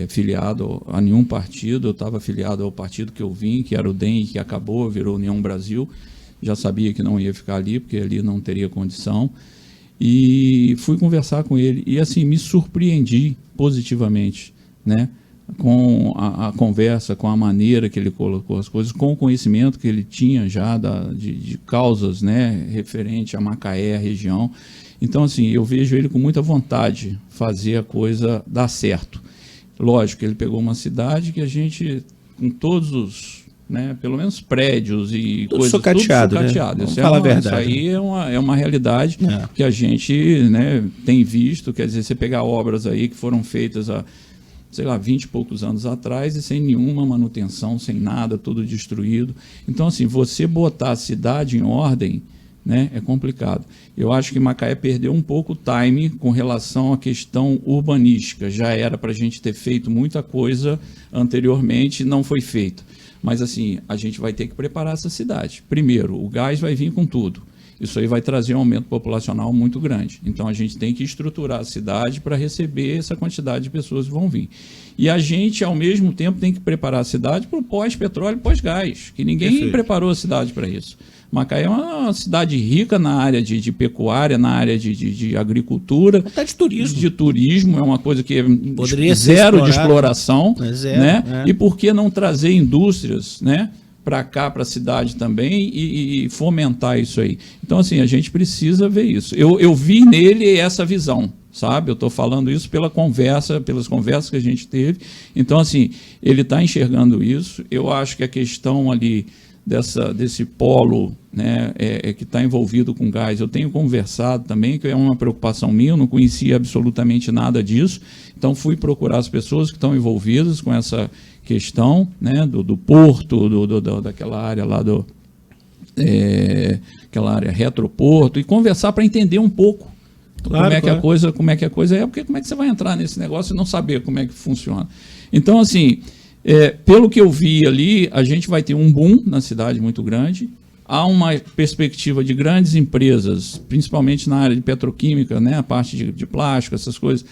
filiado a nenhum partido, eu estava filiado ao partido que eu vim, que era o DEM, que acabou, virou União Brasil, já sabia que não ia ficar ali, porque ali não teria condição, e fui conversar com ele, e assim, me surpreendi positivamente, né? Com a conversa, com a maneira que ele colocou as coisas, com o conhecimento que ele tinha já de causas, né, referente a Macaé, a região. Então, assim, eu vejo ele com muita vontade de fazer a coisa dar certo. Lógico, ele pegou uma cidade que a gente, com todos os, né, pelo menos prédios e tudo coisas, sucateado, tudo sucateado. Né? Vamos falar a verdade. Isso aí é uma realidade que a gente, né, tem visto. Quer dizer, você pegar obras aí que foram feitas sei lá, 20 e poucos anos atrás e sem nenhuma manutenção, sem nada, tudo destruído. Então, assim, você botar a cidade em ordem, né, é complicado. Eu acho que Macaé perdeu um pouco o time com relação à questão urbanística. Já era para a gente ter feito muita coisa anteriormente, não foi feito. Mas, assim, a gente vai ter que preparar essa cidade. Primeiro, o gás vai vir com tudo. Isso aí vai trazer um aumento populacional muito grande. Então, a gente tem que estruturar a cidade para receber essa quantidade de pessoas que vão vir. E a gente, ao mesmo tempo, tem que preparar a cidade para o pós-petróleo e pós-gás, que ninguém preparou a cidade para isso. Macaé é uma cidade rica na área de pecuária, na área de agricultura. Até de turismo. De turismo, é uma coisa que é zero de exploração. Né? E por que não trazer indústrias, né, para cá, para a cidade também, e fomentar isso aí. Então, assim, a gente precisa ver isso. Eu vi nele essa visão, sabe? Eu estou falando isso pelas conversas que a gente teve. Então, assim, ele está enxergando isso. Eu acho que a questão ali desse polo, né, que está envolvido com gás, eu tenho conversado também, que é uma preocupação minha, eu não conhecia absolutamente nada disso. Então, fui procurar as pessoas que estão envolvidas com essa questão, né, do porto, daquela área lá aquela área retroporto, e conversar para entender um pouco como é que a coisa é, porque como é que você vai entrar nesse negócio e não saber como é que funciona. Então, assim, pelo que eu vi ali, a gente vai ter um boom na cidade muito grande. Há uma perspectiva de grandes empresas, principalmente na área de petroquímica, né, a parte de plástico, essas coisas,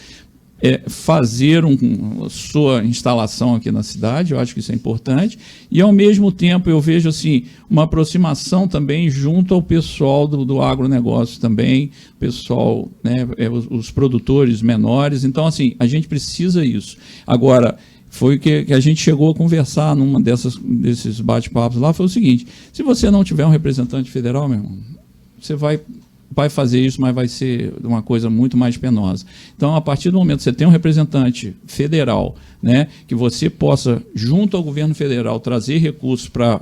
fazer a sua instalação aqui na cidade. Eu acho que isso é importante, e ao mesmo tempo eu vejo assim uma aproximação também junto ao pessoal do agronegócio também, pessoal, né, os produtores menores. Então, assim, a gente precisa isso. Agora, foi que a gente chegou a conversar numa desses bate-papos lá, foi o seguinte: se você não tiver um representante federal, meu irmão, você vai fazer isso, mas vai ser uma coisa muito mais penosa. Então, a partir do momento que você tem um representante federal, né, que você possa, junto ao governo federal, trazer recursos para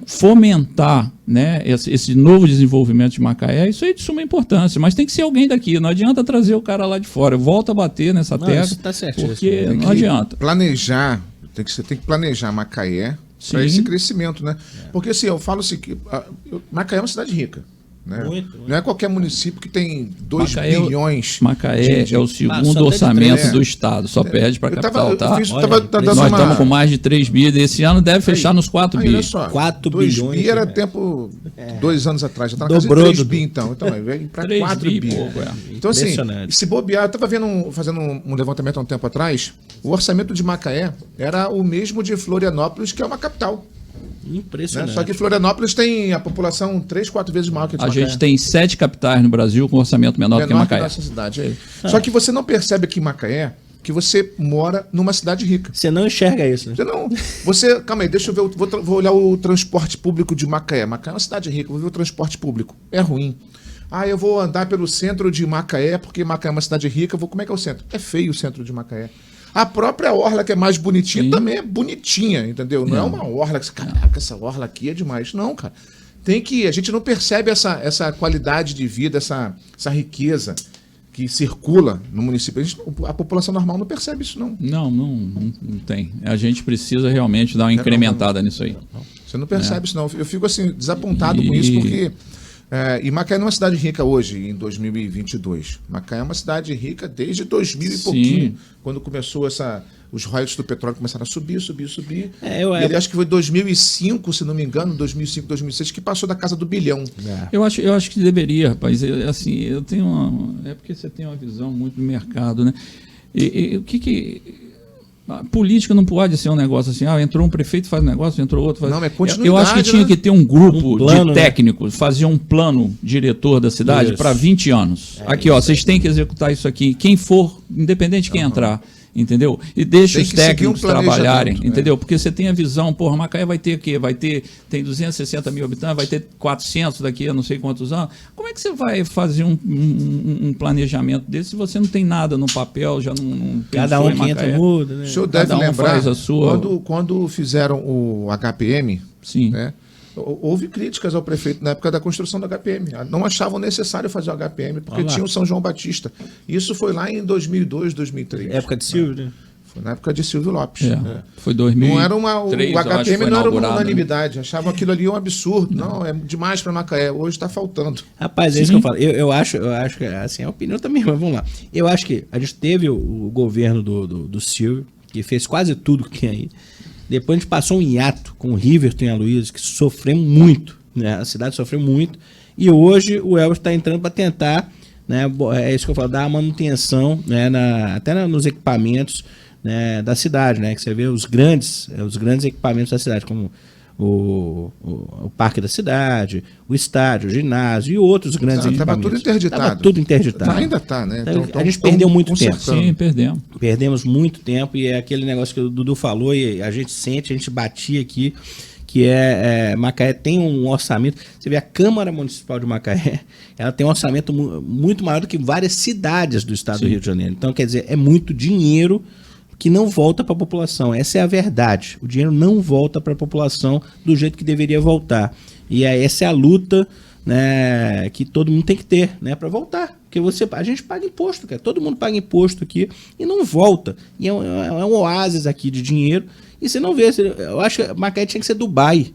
fomentar, né, esse novo desenvolvimento de Macaé, isso aí é de suma importância, mas tem que ser alguém daqui, não adianta trazer o cara lá de fora. Volta a bater nessa tecla, isso tá certo, porque não adianta. Planejar, você tem que planejar Macaé para esse crescimento, né? Porque assim, eu falo assim, que Macaé é uma cidade rica. Né? Não é qualquer município que tem 2 bilhões. Macaé é o segundo orçamento do Estado, só perde para a capital, tá? Nós estamos com mais de 3 bi desse ano, deve fechar nos 4 bi. Olha só, 4 bilhões. 2 bi era tempo 2 anos atrás, já está na casa de 3 bi então. Então vem para 4 bi. Então assim, se bobear, eu estava fazendo um levantamento há um tempo atrás, o orçamento de Macaé era o mesmo de Florianópolis, que é uma capital. Impressionante. Né? Só que Florianópolis tem a população 3, 4 vezes maior que a de Macaé. A gente tem 7 capitais no Brasil com orçamento menor do que Macaé. Nossa cidade, Só que você não percebe aqui em Macaé que você mora numa cidade rica. Você não enxerga isso, né? Calma aí, deixa eu ver, vou olhar o transporte público de Macaé. Macaé é uma cidade rica, vou ver o transporte público. É ruim. Eu vou andar pelo centro de Macaé, porque Macaé é uma cidade rica, como é que é o centro? É feio o centro de Macaé. A própria orla, que é mais bonitinha, também é bonitinha, entendeu? Não é uma orla que você, caraca, essa orla aqui é demais. Não, cara. A gente não percebe essa qualidade de vida, essa riqueza que circula no município. A população normal não percebe isso, não. Não tem. A gente precisa realmente dar uma incrementada nisso aí. Você não percebe isso, não. Eu fico assim, desapontado com isso, porque... e Macaé não é uma cidade rica hoje, em 2022. Macaé é uma cidade rica desde 2000 e pouquinho, quando começou os royalties do petróleo começaram a subir. Ele acho que foi 2005, se não me engano, 2005, 2006, que passou da casa do bilhão. Eu acho que deveria, rapaz. Assim, é porque você tem uma visão muito do mercado, né? E o que... A política não pode ser um negócio assim, entrou um prefeito, faz um negócio, entrou outro, faz... Não, é continuidade. Eu acho que tinha que ter um grupo de técnicos, fazer um plano diretor da cidade para 20 anos. Aqui, vocês têm que executar isso aqui. Quem for, independente de quem entrar, entendeu? E deixa os técnicos trabalharem, entendeu? Porque você tem a visão, Macaé vai ter o quê? Tem 260 mil habitantes, vai ter 400 daqui a não sei quantos anos. Como é que você vai fazer um planejamento desse se você não tem nada no papel, já não cada um que entra muda, né? O senhor deve lembrar, quando fizeram o HPM, né? Houve críticas ao prefeito na época da construção do HPM. Não achavam necessário fazer o HPM, porque tinha o São João Batista. Isso foi lá em 2002, 2003. Época de Silvio, né? Foi na época de Silvio Lopes. Foi 2003. Não era o HPM não era uma unanimidade. Achavam aquilo ali um absurdo. Não, é demais para Macaé. Hoje está faltando. Rapaz, é isso que eu falo. Eu acho que assim, a opinião também, mas vamos lá. Eu acho que a gente teve o governo do Silvio, que fez quase tudo que tem aí. Depois a gente passou um hiato com o Riverton e a Luiza, que sofremos muito, né? A cidade sofreu muito. E hoje o Elvis está entrando para tentar, né? É isso que eu falo, dar a manutenção, né? Até nos equipamentos, né? Da cidade, né? Que você vê os grandes equipamentos da cidade, como o parque da cidade, o estádio, o ginásio e outros grandes equipamentos. Estava tudo interditado. Estava tudo interditado. Ainda está, né? Então, a gente perdeu muito tempo. Sim, perdemos. Perdemos muito tempo e é aquele negócio que o Dudu falou e a gente sente, a gente batia aqui, que Macaé tem um orçamento. Você vê a Câmara Municipal de Macaé, ela tem um orçamento muito maior do que várias cidades do estado do Rio de Janeiro. Então, quer dizer, é muito dinheiro que não volta para a população. Essa é a verdade. O dinheiro não volta para a população do jeito que deveria voltar. E essa é a luta, né, que todo mundo tem que ter, né, para voltar. Porque a gente paga imposto, cara. Todo mundo paga imposto aqui e não volta. E é um oásis aqui de dinheiro. E você não vê. Eu acho que Macaé tinha que ser Dubai.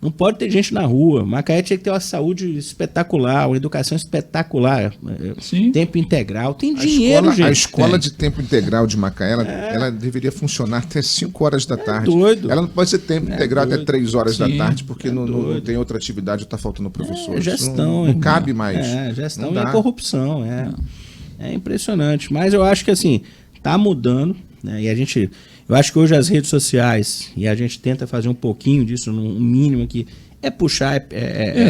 Não pode ter gente na rua. Macaé tinha que ter uma saúde espetacular, uma educação espetacular. Sim. Tempo integral. Tem dinheiro, gente. A escola de tempo integral de Macaé, ela deveria funcionar até 5 horas da tarde. Doido. Ela não pode ser tempo integral até 3 horas da tarde, porque não tem outra atividade, está faltando professor. Gestão. Não cabe mais. Gestão e corrupção. É impressionante. Mas eu acho que assim, está mudando, né? E eu acho que hoje as redes sociais, e a gente tenta fazer um pouquinho disso, no mínimo aqui, é puxar...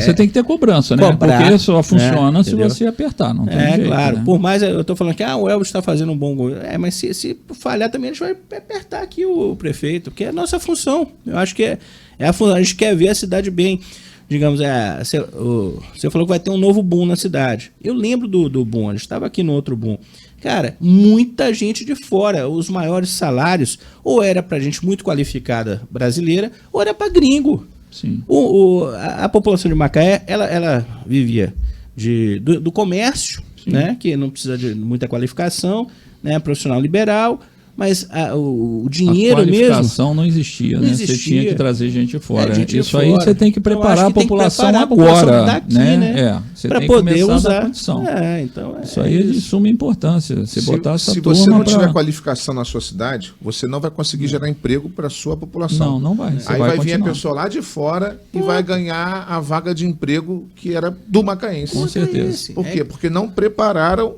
você tem que ter cobrança, né? Porque só funciona se você apertar, não tem jeito. Claro. Né? Por mais eu estou falando que o Elvis está fazendo um bom gol. Mas se falhar também, a gente vai apertar aqui o prefeito, porque é a nossa função. Eu acho que a função. A gente quer ver a cidade bem. Digamos, você falou que vai ter um novo boom na cidade. Eu lembro do boom, a gente estava aqui no outro boom. Cara, muita gente de fora, os maiores salários, ou era para gente muito qualificada brasileira, ou era para gringo. Sim. A população de Macaé, ela vivia do comércio, né, que não precisa de muita qualificação, né, profissional liberal, mas o dinheiro mesmo... A qualificação mesmo, não existia, né? Você tinha que trazer gente fora. Isso fora. aí você tem que preparar a população agora, daqui, né? Para poder usar. Então isso aí é de suma importância. Você botar essa turma. Se você não tiver qualificação na sua cidade, você não vai conseguir gerar emprego para a sua população. Não vai. Aí vai vir a pessoa lá de fora e vai ganhar a vaga de emprego que era do macaense. Com certeza. Por quê? Porque não prepararam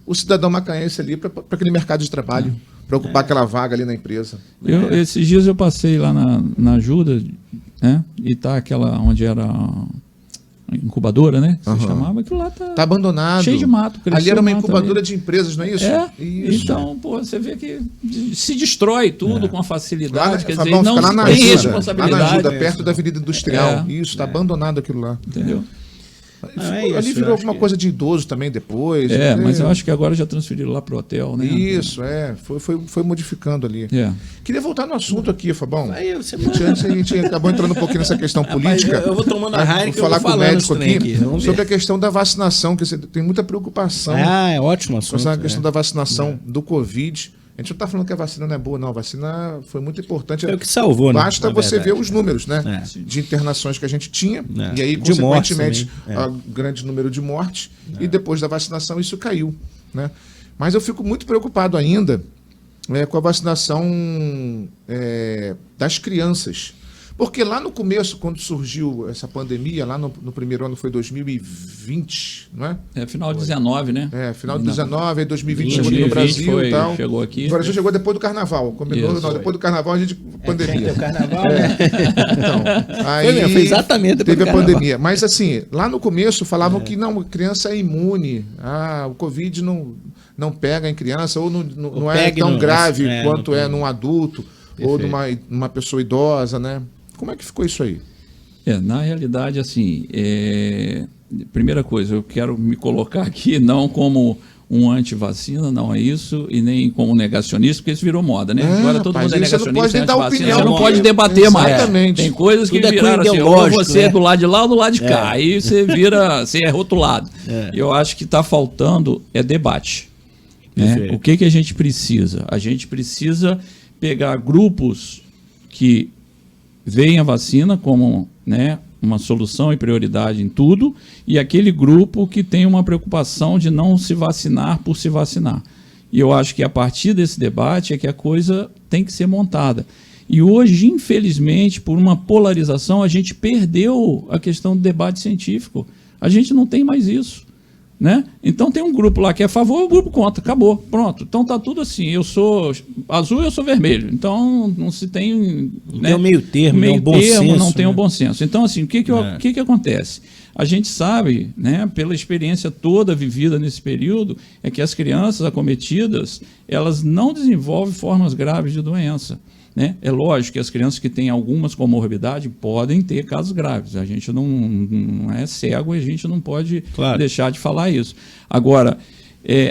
o cidadão macaense ali para aquele mercado de trabalho, para ocupar aquela vaga ali na empresa. Esses dias eu passei lá na Ajuda, né? E tá aquela onde era a incubadora, né? Que se chamava, aquilo lá tá abandonado. Cheio de mato. Ali era uma incubadora de empresas, não é isso? Isso. Então, você vê que se destrói tudo com a facilidade. Quer dizer, não tem responsabilidade. Lá na Ajuda, perto da Avenida Industrial. Isso, está abandonado aquilo lá. Entendeu? Ali virou alguma coisa de idoso também depois. Mas eu acho que agora já transferiram lá para o hotel, né? Isso, foi modificando ali. Queria voltar no assunto aqui, Fabão. Antes a gente acabou entrando um pouquinho nessa questão política. Eu vou tomando a Heineken, vou falar com o médico aqui sobre a questão da vacinação, que você tem muita preocupação. É ótimo assunto. Com a questão da vacinação do Covid. A gente não está falando que a vacina não é boa, não. A vacina foi muito importante. É o que salvou, né? Basta você ver os números, né? De internações que a gente tinha. E aí, consequentemente, o grande número de mortes. E depois da vacinação, isso caiu, né? Mas eu fico muito preocupado ainda com a vacinação das crianças. Porque lá no começo, quando surgiu essa pandemia, lá no primeiro ano foi 2020, não é? Final de 19, né? Final de 19, aí 2020 chegou aqui no Brasil e tal. Chegou aqui. O Brasil chegou depois do Carnaval. Depois do Carnaval a gente... Pandemia. O Carnaval, né? Então, aí foi exatamente teve a pandemia. Mas assim, lá no começo falavam que não, a criança é imune. O Covid não pega em criança, ou não é tão grave quanto é num adulto, ou numa pessoa idosa, né? Como é que ficou isso aí? Na realidade, assim, primeira coisa, eu quero me colocar aqui não como um anti-vacina, não é isso, e nem como negacionista, porque isso virou moda, né? Agora todo mundo é negacionista, anti-vacina, você não pode debater mais. Exatamente. Tem coisas que viraram assim, ou você é do lado de lá ou do lado de cá, aí você vira, você é rotulado. Eu acho que está faltando debate. Né? O que a gente precisa? A gente precisa pegar grupos que veem a vacina como, né, uma solução e prioridade em tudo, e aquele grupo que tem uma preocupação de não se vacinar por se vacinar. E eu acho que a partir desse debate é que a coisa tem que ser montada. E hoje, infelizmente, por uma polarização, a gente perdeu a questão do debate científico. A gente não tem mais isso. Né? Então tem um grupo lá que é a favor, o grupo contra, acabou, pronto. Então tá tudo assim, eu sou azul e eu sou vermelho. Então não se tem... Não tem um meio termo, não tem um bom senso. Então assim, o que acontece? A gente sabe, né, pela experiência toda vivida nesse período, é que as crianças acometidas, elas não desenvolvem formas graves de doença. Né? É lógico que as crianças que têm algumas comorbidades podem ter casos graves. A gente não é cego e a gente não pode deixar de falar isso. Agora,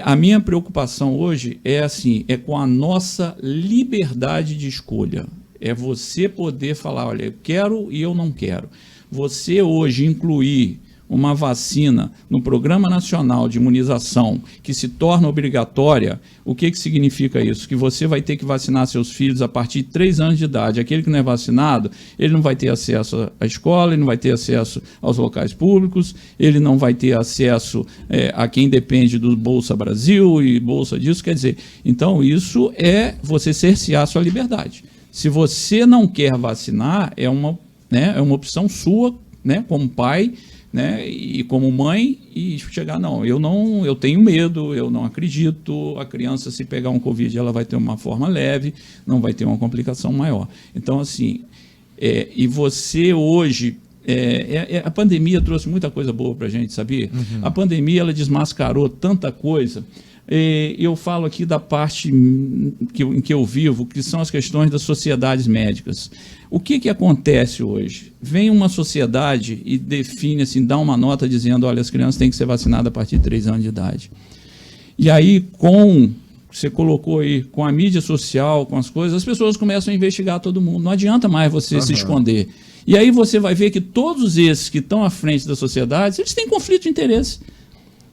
a minha preocupação hoje é com a nossa liberdade de escolha. É você poder falar, olha, eu quero e eu não quero. Você hoje incluir uma vacina no Programa Nacional de Imunização que se torna obrigatória, o que significa isso? Que você vai ter que vacinar seus filhos a partir de 3 anos de idade. Aquele que não é vacinado, ele não vai ter acesso à escola, ele não vai ter acesso aos locais públicos, ele não vai ter acesso a quem depende do Bolsa Brasil e Bolsa disso. Quer dizer, então isso é você cercear a sua liberdade. Se você não quer vacinar, é uma opção sua, né, como pai, né, e como mãe, e chegar, eu tenho medo, eu não acredito, a criança, se pegar um Covid, ela vai ter uma forma leve, não vai ter uma complicação maior. Então, assim, e você hoje, a pandemia trouxe muita coisa boa para a gente, sabia? Uhum. A pandemia, ela desmascarou tanta coisa. Eu falo aqui da parte em que eu vivo, que são as questões das sociedades médicas. O que acontece hoje? Vem uma sociedade e define, assim, dá uma nota dizendo, olha, as crianças têm que ser vacinadas a partir de 3 anos de idade. E aí, você colocou aí, com a mídia social, com as coisas, as pessoas começam a investigar todo mundo. Não adianta mais você se esconder. E aí você vai ver que todos esses que estão à frente da sociedade, eles têm conflito de interesse.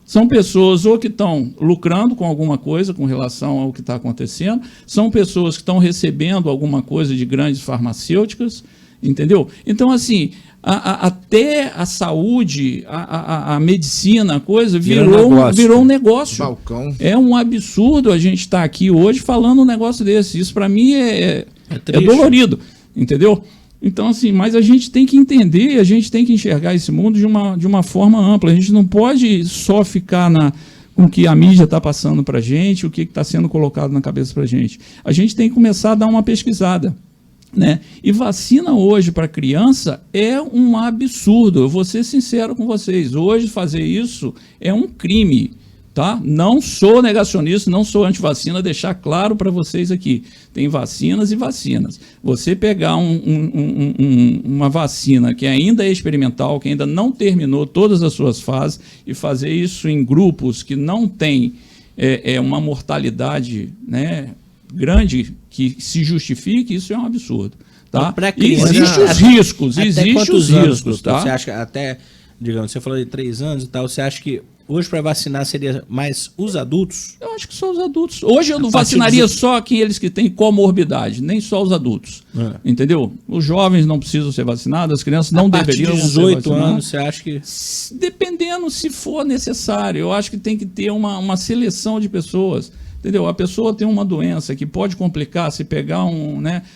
São pessoas ou que estão lucrando com alguma coisa com relação ao que está acontecendo, são pessoas que estão recebendo alguma coisa de grandes farmacêuticas, entendeu? Então, assim, até a saúde, a medicina, a coisa virou um negócio. Balcão. É um absurdo a gente estar aqui hoje falando um negócio desse. Isso, para mim, é dolorido, entendeu? Então, assim, mas a gente tem que entender, a gente tem que enxergar esse mundo de uma forma ampla. A gente não pode só ficar com o que a mídia está passando para a gente, o que está sendo colocado na cabeça para a gente. A gente tem que começar a dar uma pesquisada, né? E vacina hoje para criança é um absurdo. Eu vou ser sincero com vocês. Hoje fazer isso é um crime. Tá? Não sou negacionista, não sou antivacina, deixar claro para vocês aqui. Tem vacinas e vacinas. Você pegar uma vacina que ainda é experimental, que ainda não terminou todas as suas fases, e fazer isso em grupos que não têm uma mortalidade, né, grande, que se justifique, isso é um absurdo. Tá? Existem os riscos, tá? Você acha que até, digamos, você falou de 3 anos e tal, você acha que hoje para vacinar seria mais os adultos? Eu acho que só os adultos. Hoje eu não vacinaria só aqueles que têm comorbidade, nem só os adultos. Entendeu? Os jovens não precisam ser vacinados, as crianças não deveriam ser vacinadas. A partir de 18 anos, você acha que... Dependendo se for necessário. Eu acho que tem que ter uma seleção de pessoas. Entendeu? A pessoa tem uma doença que pode complicar se pegar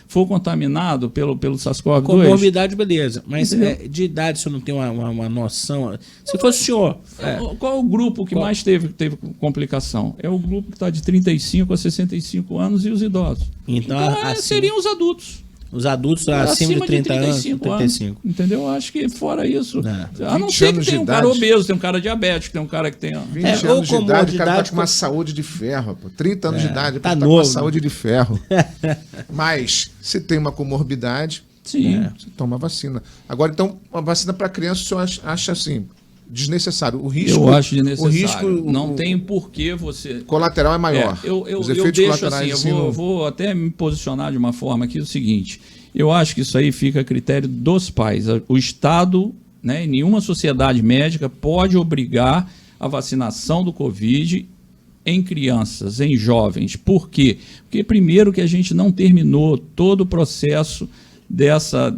for contaminado pelo SARS-CoV-2. Comorbidade, beleza. Mas de idade, você não tem uma noção? Se fosse o senhor... Qual é o grupo que mais teve complicação? É o grupo que está de 35 a 65 anos e os idosos. Então assim, seriam os adultos. Os adultos acima de 30 anos, 35. Entendeu? Acho que fora isso. A não ser que tem um cara obeso, tem um cara diabético, tem um cara que tem... 20 anos de idade, o cara tá com uma saúde de ferro. Pô. 30 anos de idade, tá com uma saúde de ferro. Mas, se tem uma comorbidade, você toma vacina. Agora, então, a vacina para criança, o senhor acha assim... desnecessário. O risco, eu acho desnecessário. Não tem porquê você... Colateral é maior. Os efeitos colaterais assim, eu vou até me posicionar de uma forma aqui, o seguinte, eu acho que isso aí fica a critério dos pais. O Estado, né, nenhuma sociedade médica pode obrigar a vacinação do Covid em crianças, em jovens. Por quê? Porque primeiro que a gente não terminou todo o processo dessa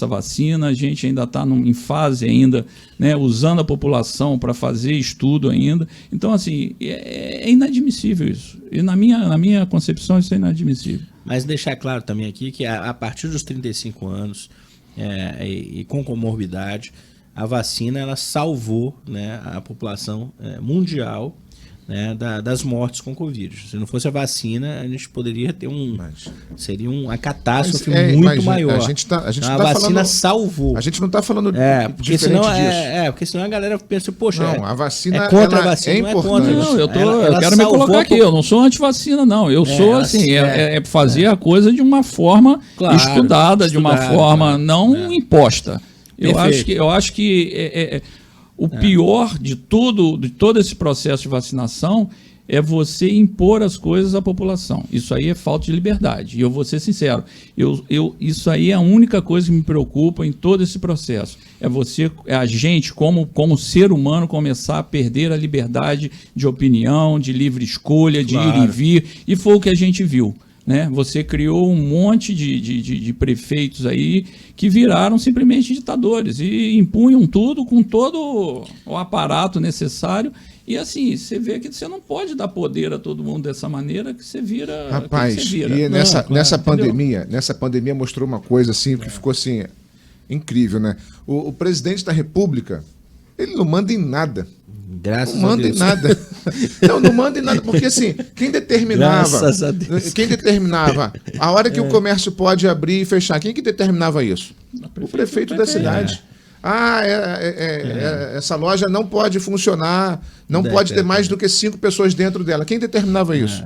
vacina, a gente ainda está em fase ainda, né, usando a população para fazer estudo ainda. Então, assim, é inadmissível isso. E na minha concepção, isso é inadmissível. Mas deixar claro também aqui que a partir dos 35 anos e com comorbidade, a vacina ela salvou, né, a população mundial, né, das mortes com Covid. Se não fosse a vacina, a gente poderia ter seria uma catástrofe muito maior. A gente tá a vacina salvou. A gente não está falando porque senão disso. Porque senão a galera pensa, poxa, a vacina é contra a vacina, é importante. Não, eu quero me colocar aqui, eu não sou antivacina, não. Eu sou assim, fazer a coisa de uma forma estudada, de uma forma não imposta. Eu acho que o pior de todo esse processo de vacinação é você impor as coisas à população. Isso aí é falta de liberdade. E eu vou ser sincero, isso aí é a única coisa que me preocupa em todo esse processo. É a gente, como ser humano, começar a perder a liberdade de opinião, de livre escolha, de ir e vir. E foi o que a gente viu. Né? Você criou um monte de prefeitos aí que viraram simplesmente ditadores e impunham tudo com todo o aparato necessário. E assim, você vê que você não pode dar poder a todo mundo dessa maneira que você vira. Rapaz, e nessa pandemia mostrou uma coisa assim que ficou assim incrível, né? O presidente da República, ele não manda em nada. Graças não manda em nada. Não manda em nada, porque assim, quem determinava a hora que o comércio pode abrir e fechar, quem que determinava isso? O prefeito da cidade. Essa loja não pode funcionar, não pode ter mais do que 5 pessoas dentro dela. Quem determinava isso?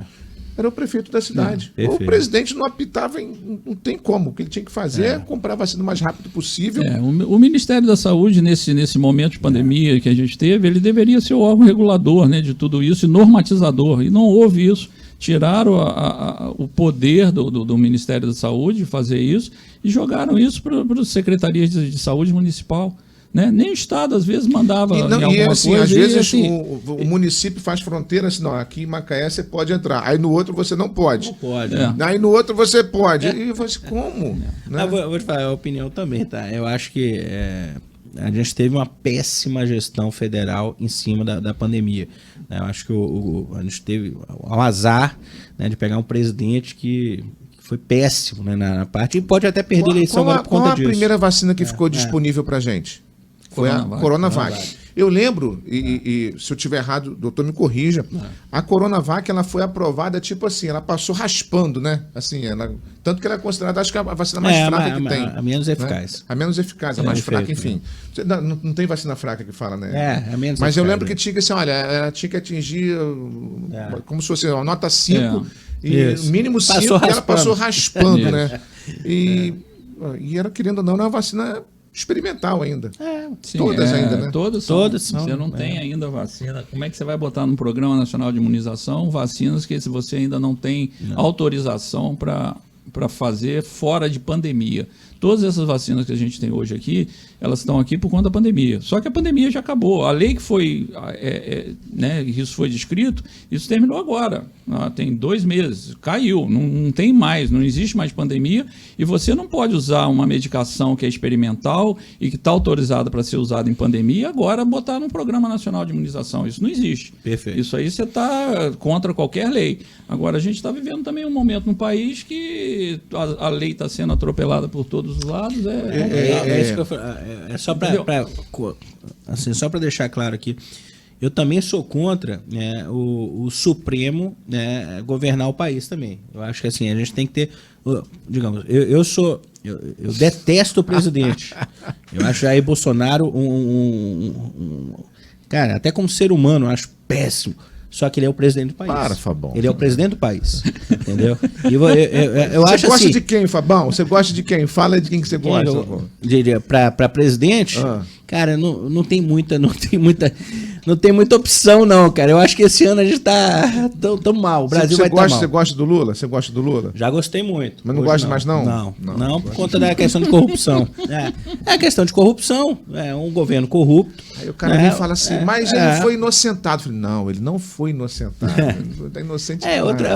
Era o prefeito da cidade. O presidente não apitava, não tem como. O que ele tinha que fazer é comprar a vacina o mais rápido possível. O Ministério da Saúde, nesse momento de pandemia que a gente teve, ele deveria ser o órgão regulador, né, de tudo isso e normatizador. E não houve isso. Tiraram o poder do Ministério da Saúde de fazer isso e jogaram isso para as secretarias de saúde municipal. Né? Nem o Estado, às vezes, mandava. Às vezes o município faz fronteira assim, não, aqui em Macaé você pode entrar, aí no outro você não pode. Não pode. Aí no outro você pode. E você, como? Né? Vou te falar a opinião também, tá? Eu acho que a gente teve uma péssima gestão federal em cima da pandemia. Eu acho que a gente teve o azar, né, de pegar um presidente que foi péssimo, né, na parte, e pode até perder a eleição agora por conta disso. Qual a primeira vacina que ficou disponível pra gente? Foi a Coronavac. Eu lembro, e se eu estiver errado, o doutor me corrija, a Coronavac ela foi aprovada tipo assim, ela passou raspando, né? Assim, tanto que ela é considerada, acho que a vacina mais fraca que tem. A menos eficaz. Né? A menos eficaz, a mais fraca, enfim. Não tem vacina fraca que fala, né? A menos Mas eficaz, eu lembro que tinha assim, olha, ela tinha que atingir como se fosse uma nota 5, e mínimo 5, e ela passou raspando, né? E era, querendo ou não, uma vacina experimental ainda. Sim, todas ainda, né? Todas são. Você não tem ainda vacina. Como é que você vai botar no Programa Nacional de Imunização vacinas que você ainda não tem autorização para fazer fora de pandemia? Todas essas vacinas que a gente tem hoje aqui, elas estão aqui por conta da pandemia. Só que a pandemia já acabou. A lei que foi, né, isso foi descrito, isso terminou agora. Tem 2 meses. Caiu. Não tem mais. Não existe mais pandemia. E você não pode usar uma medicação que é experimental e que está autorizada para ser usada em pandemia e agora botar no Programa Nacional de Imunização. Isso não existe. Perfeito. Isso aí você está contra qualquer lei. Agora, a gente está vivendo também um momento no país que a lei está sendo atropelada por todos os lados. Isso que eu falo. Só para deixar claro aqui, eu também sou contra, né, o Supremo, né, governar o país também. Eu acho que assim, a gente tem que ter, digamos, eu detesto o presidente. Eu acho Jair Bolsonaro cara, até como ser humano, eu acho péssimo. Só que ele é o presidente do país. Para, Fabão. Ele é o presidente do país. Entendeu? E eu acho você gosta assim, de quem, Fabão? Você gosta de quem? Fala de quem que você gosta. Para presidente, cara, não tem muita opção, não, cara. Eu acho que esse ano a gente tá tão mal. O Brasil vai estar mal. Você gosta do Lula? Você gosta do Lula? Já gostei muito. Mas não gosta mais, não? Não, por conta da questão de corrupção. É questão de corrupção. É um governo corrupto. Aí o cara vem e fala assim, mas ele foi inocentado. Eu falei, não, ele não foi inocentado. Ele tá inocente.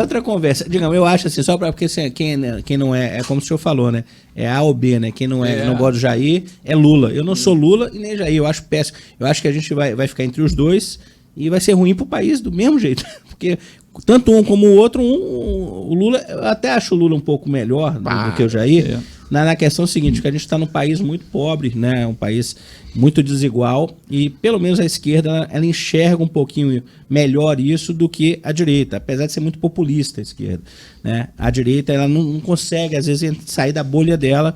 Outra conversa. Digamos, eu acho assim, só para porque quem não é como o senhor falou, né? É A ou B, né? Quem não gosta do Jair é Lula. Eu não sou Lula e nem Jair. Eu acho péssimo. Eu acho que a gente vai ficar entre os dois e vai ser ruim pro país do mesmo jeito. Porque tanto um como o outro, o Lula, eu até acho o Lula um pouco melhor do que o Jair. Na questão seguinte, que a gente está num país muito pobre, né? Um país muito desigual e pelo menos a esquerda ela enxerga um pouquinho melhor isso do que a direita, apesar de ser muito populista a esquerda, né? A direita ela não consegue às vezes sair da bolha dela,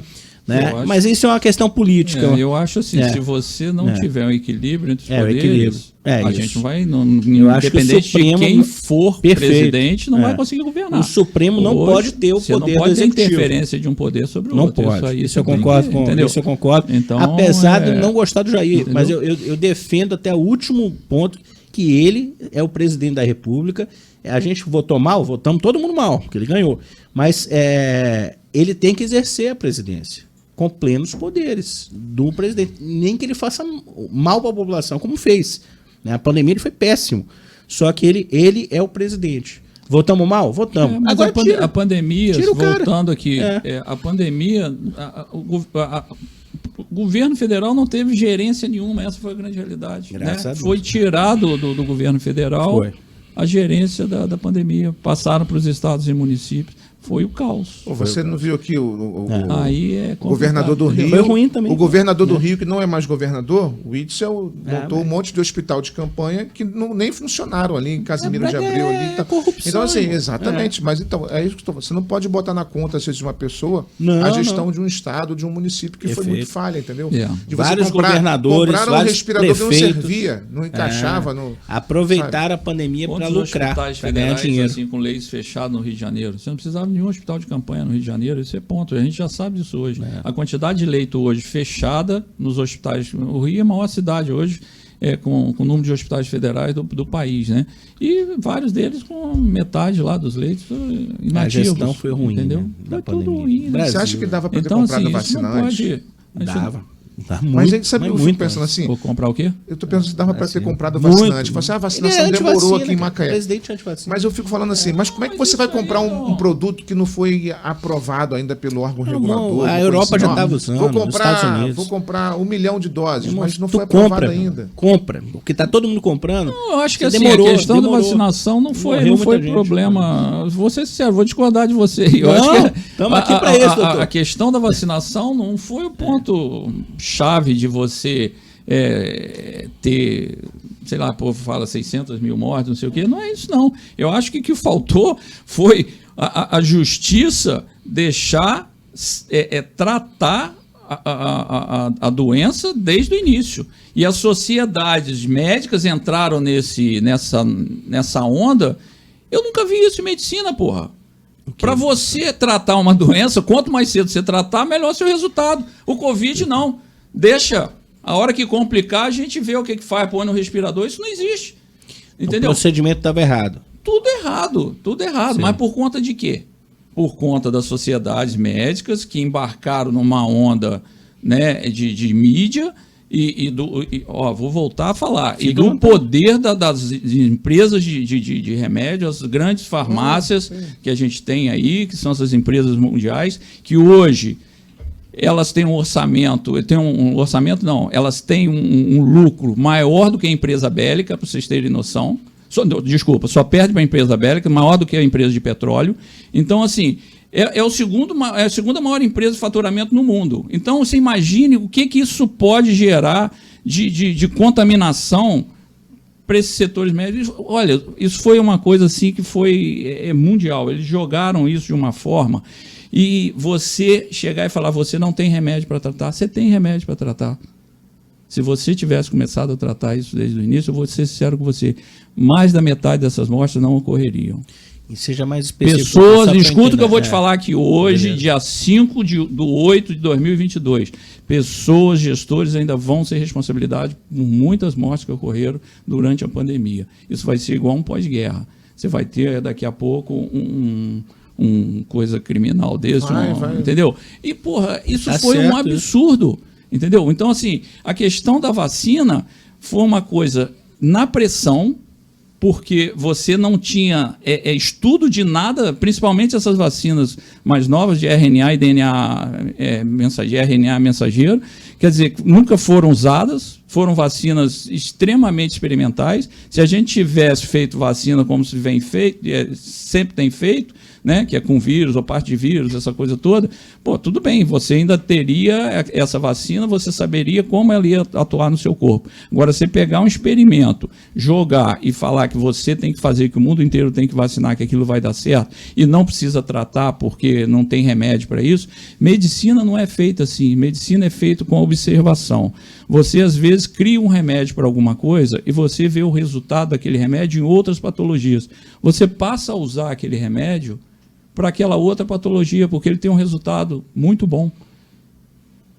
né? Mas isso é uma questão política. Eu acho assim, se você não tiver um equilíbrio entre os poderes, a gente não vai, independente de quem for presidente, não vai conseguir governar. O Supremo não pode ter o poder não pode ter interferência de um poder sobre o outro. Não pode. Isso eu concordo com isso, eu concordo. Então, apesar de não gostar do Jair, entendeu? Mas eu defendo até o último ponto que ele é o presidente da República. A gente votou mal, votamos todo mundo mal, porque ele ganhou. Mas ele tem que exercer a presidência com plenos poderes do presidente. Nem que ele faça mal para a população, como fez. A pandemia ele foi péssimo. Só que ele é o presidente. Votamos mal? Votamos. Mas agora a pandemia, voltando aqui, a pandemia, o governo federal não teve gerência nenhuma, essa foi a grande realidade. Né? Foi tirado do governo federal a gerência da pandemia. Passaram para os estados e municípios. Foi o caos. Você não viu aqui o aí governador do Rio? Foi ruim também. O governador do Rio, que não é mais governador, o Itzel montou um monte de hospital de campanha que nem funcionaram ali em Casimiro de Abreu. Corrupção, então, assim, exatamente. Mas então, é isso que você não pode botar na conta, às vezes, de uma pessoa a gestão de um estado, de um município que foi muito falha, entendeu? De vários governadores, compraram vários um respirador prefeitos, que não servia, não encaixava. Aproveitaram a pandemia para lucrar, para ganhar dinheiro. Assim, com leis fechadas no Rio de Janeiro. Você não precisava nenhum hospital de campanha no Rio de Janeiro, isso é ponto. A gente já sabe disso hoje. A quantidade de leito hoje fechada nos hospitais. O Rio é a maior cidade hoje com o número de hospitais federais do país, né? E vários deles com metade lá dos leitos inativos. A gestão foi ruim, entendeu? Né? Foi tudo ruim. Né? Você acha que dava para ter comprado a vacina antes? Dava. Mas a gente sabe, eu fico pensando assim... Vou comprar o quê? Eu tô pensando se dava para ter comprado vacina antes. A vacinação demorou aqui em Macaé. Presidente antivacina. Mas eu fico falando assim, mas como é que você vai comprar um produto que não foi aprovado ainda pelo órgão regulador? A Europa já estava usando, vou comprar 1 milhão de doses, mas não foi aprovado ainda. Compra, porque tá todo mundo comprando. Eu acho que assim, a questão da vacinação não foi problema. Vou ser sincero, vou discordar de você. Estamos aqui para isso, doutor. A questão da vacinação não foi o ponto-chave de você ter, sei lá, o povo fala 600 mil mortes, não sei o quê. Não é isso, não. Eu acho que o que faltou foi a justiça deixar tratar a doença desde o início. E as sociedades médicas entraram nessa onda. Eu nunca vi isso em medicina, porra. Para você tratar uma doença, quanto mais cedo você tratar, melhor seu resultado. O Covid não. Deixa. A hora que complicar, a gente vê o que faz, põe no respirador. Isso não existe. Entendeu? O procedimento estava errado. Tudo errado. Sim. Mas por conta de quê? Por conta das sociedades médicas que embarcaram numa onda, né, de mídia vou voltar a falar, e do poder das empresas de remédio, as grandes farmácias que a gente tem aí, que são essas empresas mundiais, que hoje elas têm um orçamento, elas têm um lucro maior do que a empresa bélica, para vocês terem noção. Só perde para a empresa bélica, maior do que a empresa de petróleo. Então, assim, é a segunda maior empresa de faturamento no mundo. Então, você imagine o que isso pode gerar de contaminação para esses setores médicos. Olha, isso foi uma coisa assim que foi mundial. Eles jogaram isso de uma forma. E você chegar e falar, você não tem remédio para tratar, você tem remédio para tratar. Se você tivesse começado a tratar isso desde o início, eu vou ser sincero com você, mais da metade dessas mortes não ocorreriam. E seja mais específico. Pessoas, escuta o que eu vou te falar aqui hoje, beleza. Dia 5/8/2022, pessoas, gestores ainda vão ser responsabilidade por muitas mortes que ocorreram durante a pandemia. Isso vai ser igual um pós-guerra. Você vai ter daqui a pouco um coisa criminal desse, entendeu? E, porra, isso foi um absurdo. Entendeu? Então, assim, a questão da vacina foi uma coisa na pressão, porque você não tinha estudo de nada, principalmente essas vacinas mais novas de RNA e DNA RNA mensageiro, quer dizer, nunca foram usadas, foram vacinas extremamente experimentais. Se a gente tivesse feito vacina como se vem feito, sempre tem feito, né, que é com vírus ou parte de vírus, essa coisa toda, pô, tudo bem, você ainda teria essa vacina, você saberia como ela ia atuar no seu corpo. Agora, você pegar um experimento, jogar e falar que você tem que fazer, que o mundo inteiro tem que vacinar, que aquilo vai dar certo, e não precisa tratar porque não tem remédio para isso, medicina não é feita assim, medicina é feita com observação. Você, às vezes, cria um remédio para alguma coisa e você vê o resultado daquele remédio em outras patologias. Você passa a usar aquele remédio para aquela outra patologia, porque ele tem um resultado muito bom.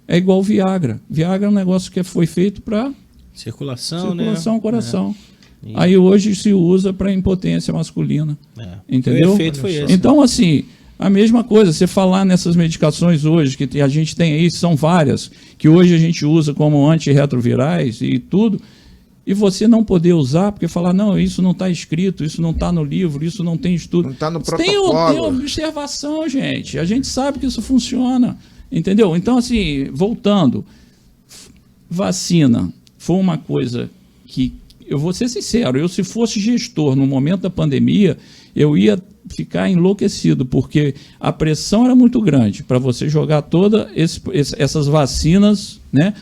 É igual o Viagra. Viagra é um negócio que foi feito para circulação, coração. Aí hoje se usa para impotência masculina. Entendeu? O efeito foi esse. Então, assim, a mesma coisa, você falar nessas medicações hoje, que a gente tem aí, são várias, que hoje a gente usa como antirretrovirais e tudo, e você não poder usar, porque falar, não, isso não está escrito, isso não está no livro, isso não tem estudo. Não está no protocolo. Tem observação, gente. A gente sabe que isso funciona. Entendeu? Então, assim, voltando, vacina foi uma coisa que, eu vou ser sincero, se fosse gestor no momento da pandemia, eu ia ficar enlouquecido, porque a pressão era muito grande para você jogar todas essas vacinas, né,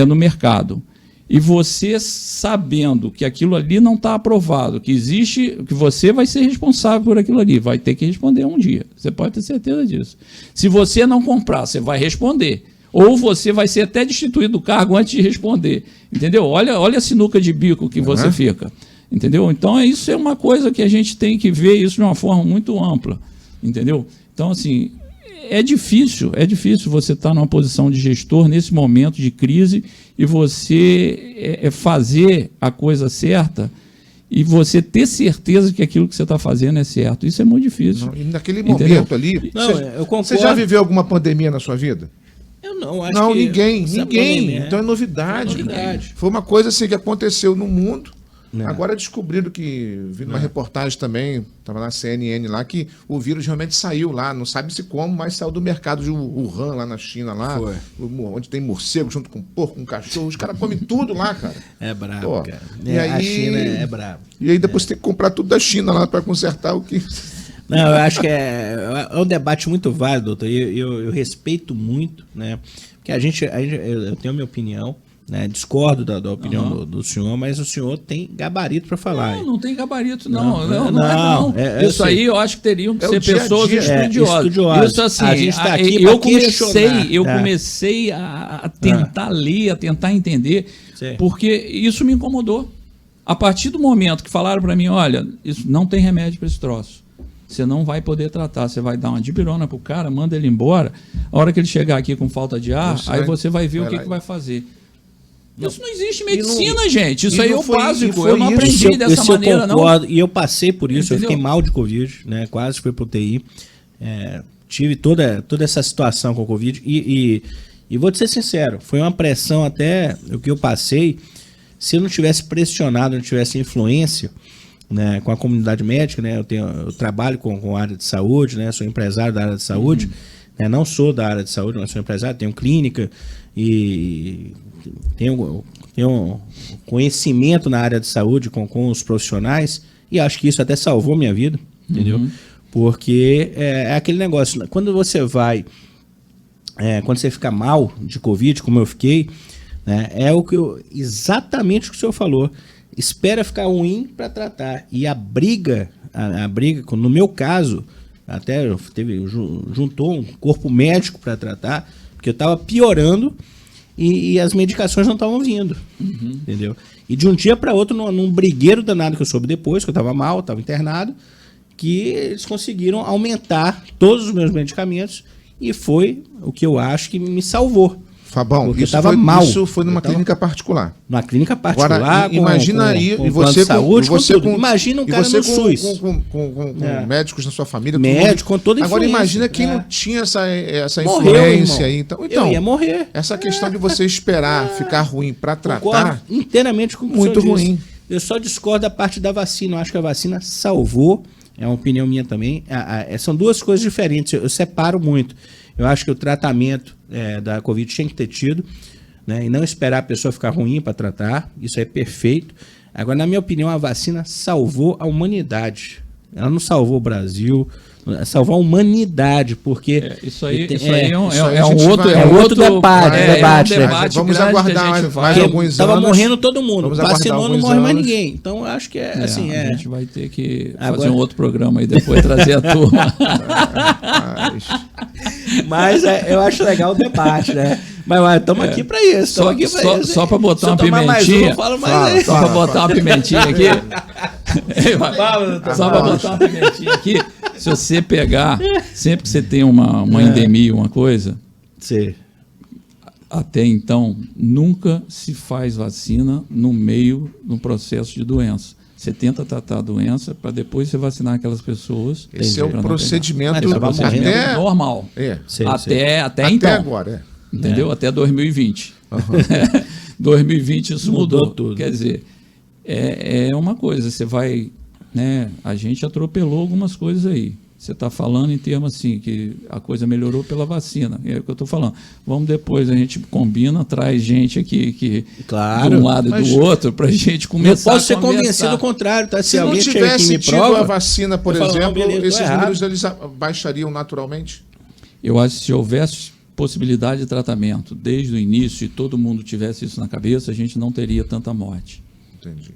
no mercado. E você sabendo que aquilo ali não está aprovado, que existe, que você vai ser responsável por aquilo ali, vai ter que responder um dia. Você pode ter certeza disso. Se você não comprar, você vai responder. Ou você vai ser até destituído do cargo antes de responder. Entendeu? Olha a sinuca de bico que você fica. Entendeu? Então, isso é uma coisa que a gente tem que ver isso de uma forma muito ampla. Entendeu? Então, assim, é difícil você estar numa posição de gestor nesse momento de crise e você fazer a coisa certa e você ter certeza que aquilo que você está fazendo é certo. Isso é muito difícil. E naquele momento ali, eu concordo. Você já viveu alguma pandemia na sua vida? não. Acho não, que ninguém. Então é novidade. Foi uma coisa assim que aconteceu no mundo. Agora descobriram que, vi numa reportagem também, estava na CNN lá, que o vírus realmente saiu lá, não sabe-se como, mas saiu do mercado de Wuhan, lá na China, lá, onde tem morcego junto com porco, com cachorro, os caras comem tudo lá, cara. É brabo, cara. E aí, a China é brabo. E aí depois tem que comprar tudo da China lá para consertar o que... Não, eu acho que é um debate muito válido, doutor, e eu respeito muito, né, porque eu tenho a minha opinião, né, discordo da opinião do senhor, mas o senhor tem gabarito para falar. Não tem gabarito, não. Isso aí eu acho que teriam que ser pessoas estudiosas. Isso assim, a gente tá aqui eu comecei a tentar ler, a tentar entender, porque isso me incomodou. A partir do momento que falaram para mim, olha, isso não tem remédio para esse troço. Você não vai poder tratar, você vai dar uma dipirona pro cara, manda ele embora. A hora que ele chegar aqui com falta de ar, aí você vai ver o que vai fazer. Isso não existe medicina, gente. Isso aí é o básico. Eu não aprendi dessa maneira, não. E eu passei por isso. Entendeu? Eu fiquei mal de Covid, né? Quase fui pro UTI. Tive toda essa situação com o Covid. E vou te ser sincero, foi uma pressão até o que eu passei. Se eu não tivesse pressionado, não tivesse influência, né, com a comunidade médica, né? Eu trabalho com a área de saúde, né? Sou empresário da área de saúde. Né, não sou da área de saúde, mas sou empresário, tenho clínica e... Tenho conhecimento na área de saúde com os profissionais e acho que isso até salvou minha vida, entendeu? Porque é aquele negócio, quando você quando você fica mal de Covid, como eu fiquei, né, exatamente o que o senhor falou, espera ficar ruim para tratar. E a briga, no meu caso, até juntou um corpo médico para tratar, porque eu estava piorando. E as medicações não estavam vindo, entendeu? E de um dia para outro, num brigueiro danado que eu soube depois, que eu estava mal, estava internado, que eles conseguiram aumentar todos os meus medicamentos e foi o que eu acho que me salvou. Fabão, isso foi numa clínica particular. Numa clínica particular. Agora, imagina aí, e você com saúde, imagina um cara no SUS. Com médicos na sua família. Médico, com toda influência. Agora imagina quem não tinha essa influência aí. Então, eu ia morrer. Essa questão de você esperar ficar ruim para tratar. Concordo inteiramente com o que muito ruim. Eu só discordo da parte da vacina. Eu acho que a vacina salvou. É uma opinião minha também. São duas coisas diferentes. Eu separo muito. Eu acho que o tratamento da Covid tinha que ter tido, né, e não esperar a pessoa ficar ruim para tratar. Isso é perfeito. Agora, na minha opinião, a vacina salvou a humanidade. Ela não salvou o Brasil, salvou a humanidade, porque... Isso aí é um outro debate. Vamos aguardar mais alguns anos. Estava morrendo todo mundo, vacinou, não morre mais ninguém. Então, eu acho que a gente vai ter que fazer um outro programa aí depois, trazer a turma. Mas eu acho legal o debate, né? Mas estamos aqui para isso. Só para botar uma pimentinha. Só para botar uma pimentinha aqui. Só para botar uma pimentinha aqui. Se você pegar, sempre que você tem uma endemia, uma coisa, até então, nunca se faz vacina no processo de doença. Você tenta tratar a doença para depois você vacinar aquelas pessoas. Esse é o procedimento normal. Até então. Até agora, entendeu? Até 2020. 2020 isso mudou tudo. Quer dizer, é uma coisa, você vai... Né, a gente atropelou algumas coisas aí. Você está falando em termos assim, que a coisa melhorou pela vacina. É o que eu estou falando. Vamos depois, a gente combina, traz gente aqui de um lado e do outro, para a gente começar a posso ser convencido do contrário. Tá? Se não tivesse tido a vacina, por exemplo, esses números eles baixariam naturalmente? Eu acho que se houvesse possibilidade de tratamento desde o início e todo mundo tivesse isso na cabeça, a gente não teria tanta morte. Entendi.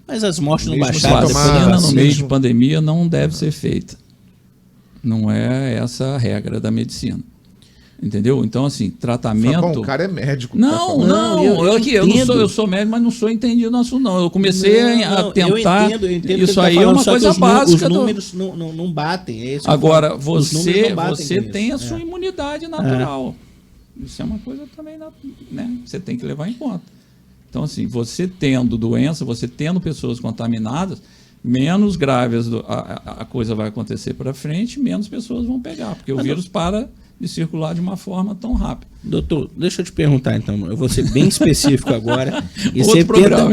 Mas as mortes não baixaram. A vacina no meio de pandemia não deve ser feita. Não é essa a regra da medicina. Entendeu? Então, assim, tratamento... Bom, o cara é médico. Eu sou médico, mas não sou entendido no assunto, não. Eu comecei a tentar... Eu entendo isso aí é uma coisa básica. Os números não batem. Agora, você tem a sua imunidade natural. Isso é uma coisa também, né? Você tem que levar em conta. Então, assim, você tendo doença, você tendo pessoas contaminadas, menos graves a coisa vai acontecer para frente, menos pessoas vão pegar, porque o vírus para de circular de uma forma tão rápida. Doutor, deixa eu te perguntar então, eu vou ser bem específico agora e você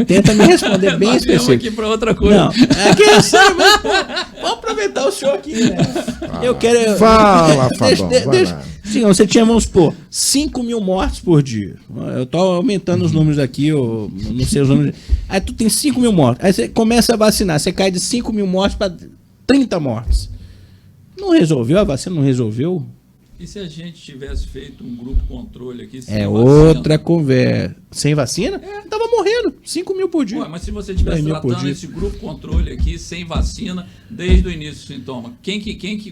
tenta me responder bem específico. Aqui para outra coisa. Não, aqui é sério, vamos aproveitar o senhor aqui, né? Eu quero... Fala, Fabão, Sim, você tinha, vamos supor, 5 mil mortes por dia. Eu tô aumentando os números aqui, eu não sei os números. Aí tu tem 5 mil mortes, aí você começa a vacinar, você cai de 5 mil mortes para 30 mortes. Não resolveu? A vacina não resolveu? E se a gente tivesse feito um grupo controle aqui sem vacina? Outra conversa. Sem vacina? Tava morrendo. 5 mil por dia. Ué, mas se você estivesse tratando esse grupo controle aqui sem vacina, desde o início do sintoma,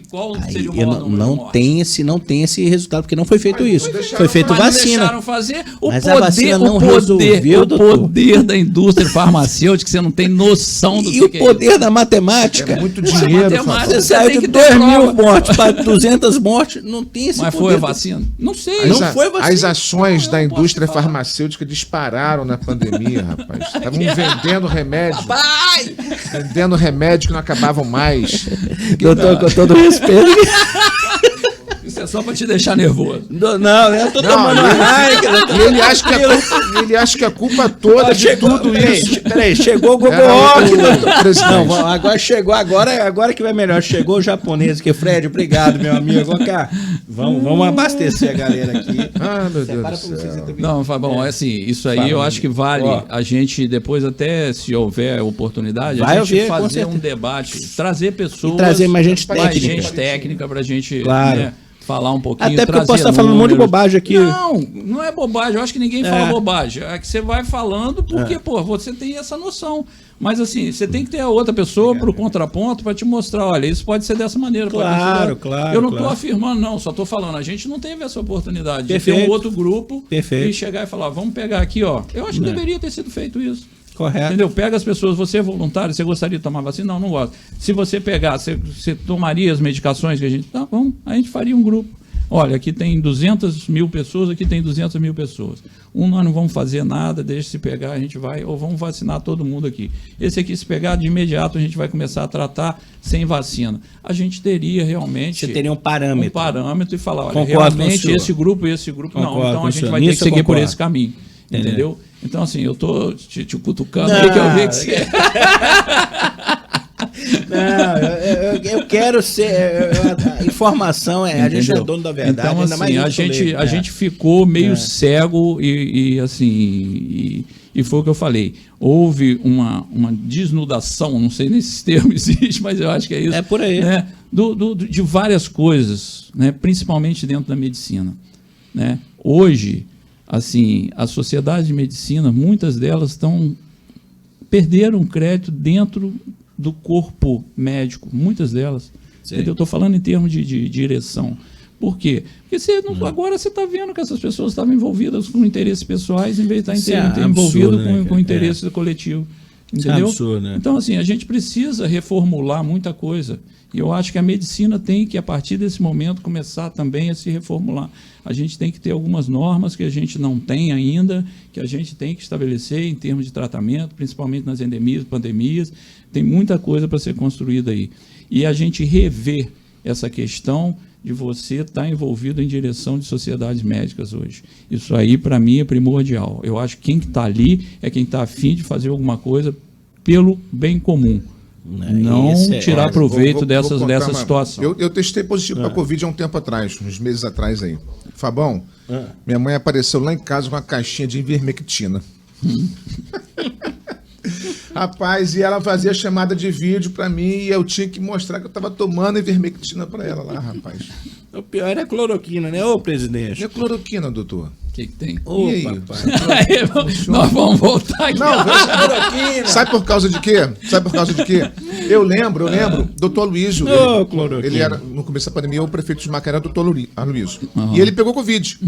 qual seria o maior número de mortes? Não tem esse resultado, porque não foi feito isso. Foi feito vacina. Não deixaram fazer. A vacina não resolveu, doutor. O poder da indústria farmacêutica, você não tem noção do que é. E o poder da matemática. É muito dinheiro. Você saiu de 10 mil mortes para 200 mortes, não tem esse poder. Mas foi a vacina? Não sei. Não foi vacina. As ações da indústria farmacêutica dispararam na pandemia, rapaz. Estavam vendendo remédio. Papai! Vendendo remédio que não acabavam mais. Doutor, com todo respeito. Isso é só pra te deixar nervoso. Não, eu tô tomando Heineken. E ele acha que a culpa toda de tudo isso. Peraí, chegou o Gogo Rock, doutor. Não, agora chegou, agora que vai melhor. Chegou o japonês aqui. Fred, obrigado, meu amigo. Vamos abastecer a galera aqui. Ah, meu Deus do céu. Não, Fabão, assim, isso aí eu acho que vale a gente depois, até se houver oportunidade, a gente fazer um debate, trazer pessoas, e trazer mais gente técnica pra gente, claro, né, falar um pouquinho. Até porque eu posso estar falando um monte de bobagem aqui. Não é bobagem, eu acho que ninguém fala bobagem. É que você vai falando porque, você tem essa noção. Mas assim, você tem que ter a outra pessoa para o contraponto para te mostrar, olha, isso pode ser dessa maneira. Claro. Eu não estou afirmando, não, só estou falando. A gente não teve essa oportunidade de ter um outro grupo e chegar e falar, vamos pegar aqui, ó. Eu acho que deveria ter sido feito isso. Correto. Entendeu? Pega as pessoas, você é voluntário, você gostaria de tomar vacina? Não gosto. Se você pegar, você tomaria as medicações que a gente... Tá, vamos, a gente faria um grupo. Olha, aqui tem 200 mil pessoas, aqui tem 200 mil pessoas. Nós não vamos fazer nada, deixa se pegar, a gente vai, ou vamos vacinar todo mundo aqui. Esse aqui, se pegar, de imediato a gente vai começar a tratar sem vacina. A gente teria realmente... Você teria um parâmetro. Um parâmetro e falar, olha, realmente esse grupo e esse grupo não. Então a gente vai ter que seguir por esse caminho. Entendeu? Então, assim, eu tô te cutucando aí que eu vi que você... Não, eu quero ser. A informação a gente é dono da verdade. Então, assim, a gente ficou meio cego e assim. E foi o que eu falei. Houve uma desnudação, não sei nem se esse termo existe, mas eu acho que é isso. É por aí. Né, de várias coisas, né, principalmente dentro da medicina. Né? Hoje, assim, a sociedade de medicina, muitas delas perderam crédito dentro do corpo médico, muitas delas. Eu estou falando em termos de direção. Por quê? Porque agora você está vendo que essas pessoas estavam envolvidas com interesses pessoais em vez de estar envolvido com interesses coletivos. Entendeu? Absurdo, né? Então, assim, a gente precisa reformular muita coisa. E eu acho que a medicina tem que, a partir desse momento, começar também a se reformular. A gente tem que ter algumas normas que a gente não tem ainda, que a gente tem que estabelecer em termos de tratamento, principalmente nas endemias, pandemias. Tem muita coisa para ser construída aí. E a gente rever essa questão de você estar envolvido em direção de sociedades médicas hoje. Isso aí, para mim, é primordial. Eu acho que quem está ali é quem está a fim de fazer alguma coisa pelo bem comum. Não tirar proveito dessa situação. Eu testei positivo para a Covid há um tempo atrás, uns meses atrás aí. Fabão, minha mãe apareceu lá em casa com uma caixinha de ivermectina. Rapaz, e ela fazia chamada de vídeo pra mim e eu tinha que mostrar que eu tava tomando ivermectina pra ela lá, rapaz. O pior é a cloroquina, né, ô presidente? E a cloroquina, doutor? O que tem? Ô, papai. Nós vamos voltar aqui. Não, cloroquina. Sabe por causa de quê? Eu lembro, doutor Aloysio. Ele era, no começo da pandemia, o prefeito de Macaé, doutor Aloysio. E ele pegou Covid.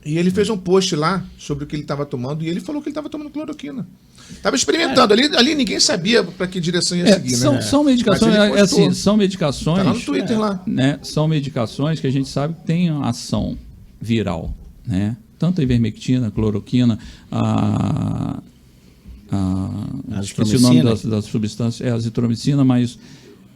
E ele fez um post lá sobre o que ele estava tomando e ele falou que ele estava tomando cloroquina. Estava experimentando. Ali ninguém sabia para que direção ia seguir, né? São medicações, são medicações. Tá lá no Twitter lá. Né? São medicações que a gente sabe que tem ação viral, né? Tanto a ivermectina, a cloroquina, esqueci o nome das substâncias, a azitromicina, mas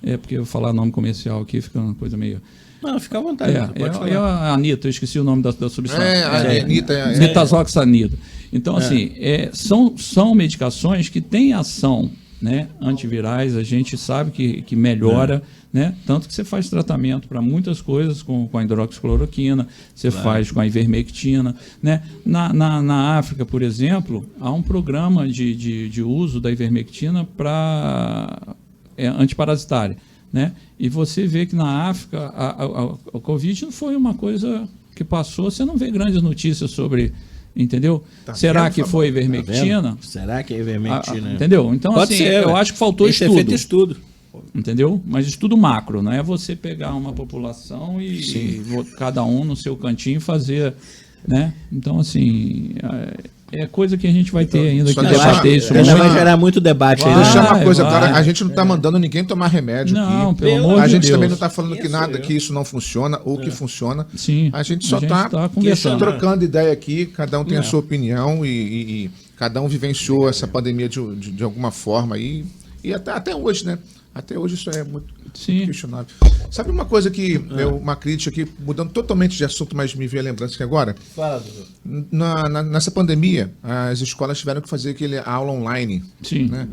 É porque eu falar nome comercial aqui fica uma coisa meio... Não, fica à vontade. É a Anitta, eu esqueci o nome da substância. A Anitta. Nitazoxanida. Então, assim, são medicações que têm ação, né, antivirais, a gente sabe que melhora, né? Tanto que você faz tratamento para muitas coisas com a hidroxicloroquina, você faz com a ivermectina, né? Na África, por exemplo, há um programa de uso da ivermectina para antiparasitária, né? E você vê que na África a Covid não foi uma coisa que passou, você não vê grandes notícias sobre, entendeu? Será que foi ivermectina? Será que é ivermectina? Entendeu? Então, Pode assim, ser, eu acho que faltou estudo. É feito estudo. Entendeu? Mas estudo macro, não é você pegar uma população e cada um no seu cantinho fazer, né? Então, assim, é coisa que a gente vai ter ainda que debater isso. Ainda vai gerar muito debate. Deixar uma coisa clara, a gente não está mandando ninguém tomar remédio não, aqui. Pelo amor a gente de Deus. também não está falando que isso não funciona ou que funciona. Sim, a gente só está trocando ideia aqui, cada um tem a sua opinião e cada um vivenciou essa pandemia de alguma forma aí. E até hoje, né? Até hoje isso é muito questionável. Sabe uma coisa que, uma crítica aqui, mudando totalmente de assunto, mas me veio a lembrança aqui agora? Fala, doutor. Nessa pandemia, as escolas tiveram que fazer aquele aula online. Sim. Né?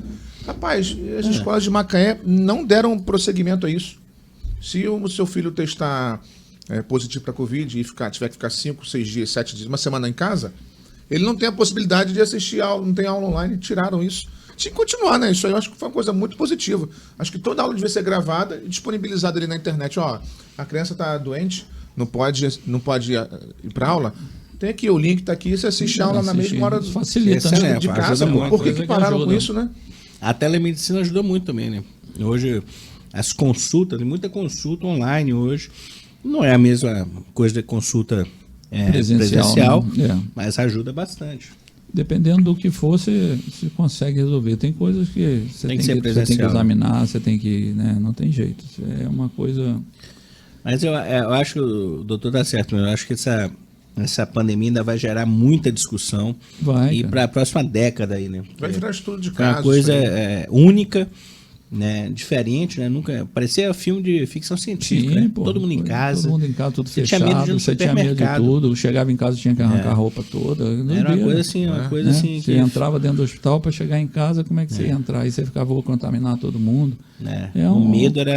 Rapaz, as escolas de Macaé não deram prosseguimento a isso. Se o seu filho testar positivo para Covid e tiver que ficar 5, 6 dias, 7 dias, uma semana em casa, ele não tem a possibilidade de assistir aula, não tem aula online, tiraram isso. Tinha que continuar, né? Isso aí eu acho que foi uma coisa muito positiva. Acho que toda aula devia ser gravada e disponibilizada ali na internet. Ó, a criança está doente, não pode ir para aula. Tem aqui o link, está aqui, você assiste a aula na mesma hora facilita, de casa. Por que pararam com isso, né? A telemedicina ajudou muito também, né? Hoje, as consultas, tem muita consulta online hoje. Não é a mesma coisa de consulta presencial né? Mas ajuda bastante. Dependendo do que for, você consegue resolver. Tem coisas que você tem que examinar, você tem que... Né, não tem jeito. É uma coisa... Mas eu acho que o doutor está certo. Eu acho que essa pandemia ainda vai gerar muita discussão. E para a próxima década aí, né? Vai virar estudo de casos. Uma coisa única, né? Diferente, né? Nunca parecia filme de ficção científica. Sim, né? pô, todo mundo em casa. Todo mundo em casa, tudo fechado. Você tinha medo de tudo. Chegava em casa, tinha que arrancar a roupa toda. Era uma coisa assim, assim. Você entrava dentro do hospital para chegar em casa, como é que você ia entrar? Aí você ficava, vou contaminar todo mundo. O medo era...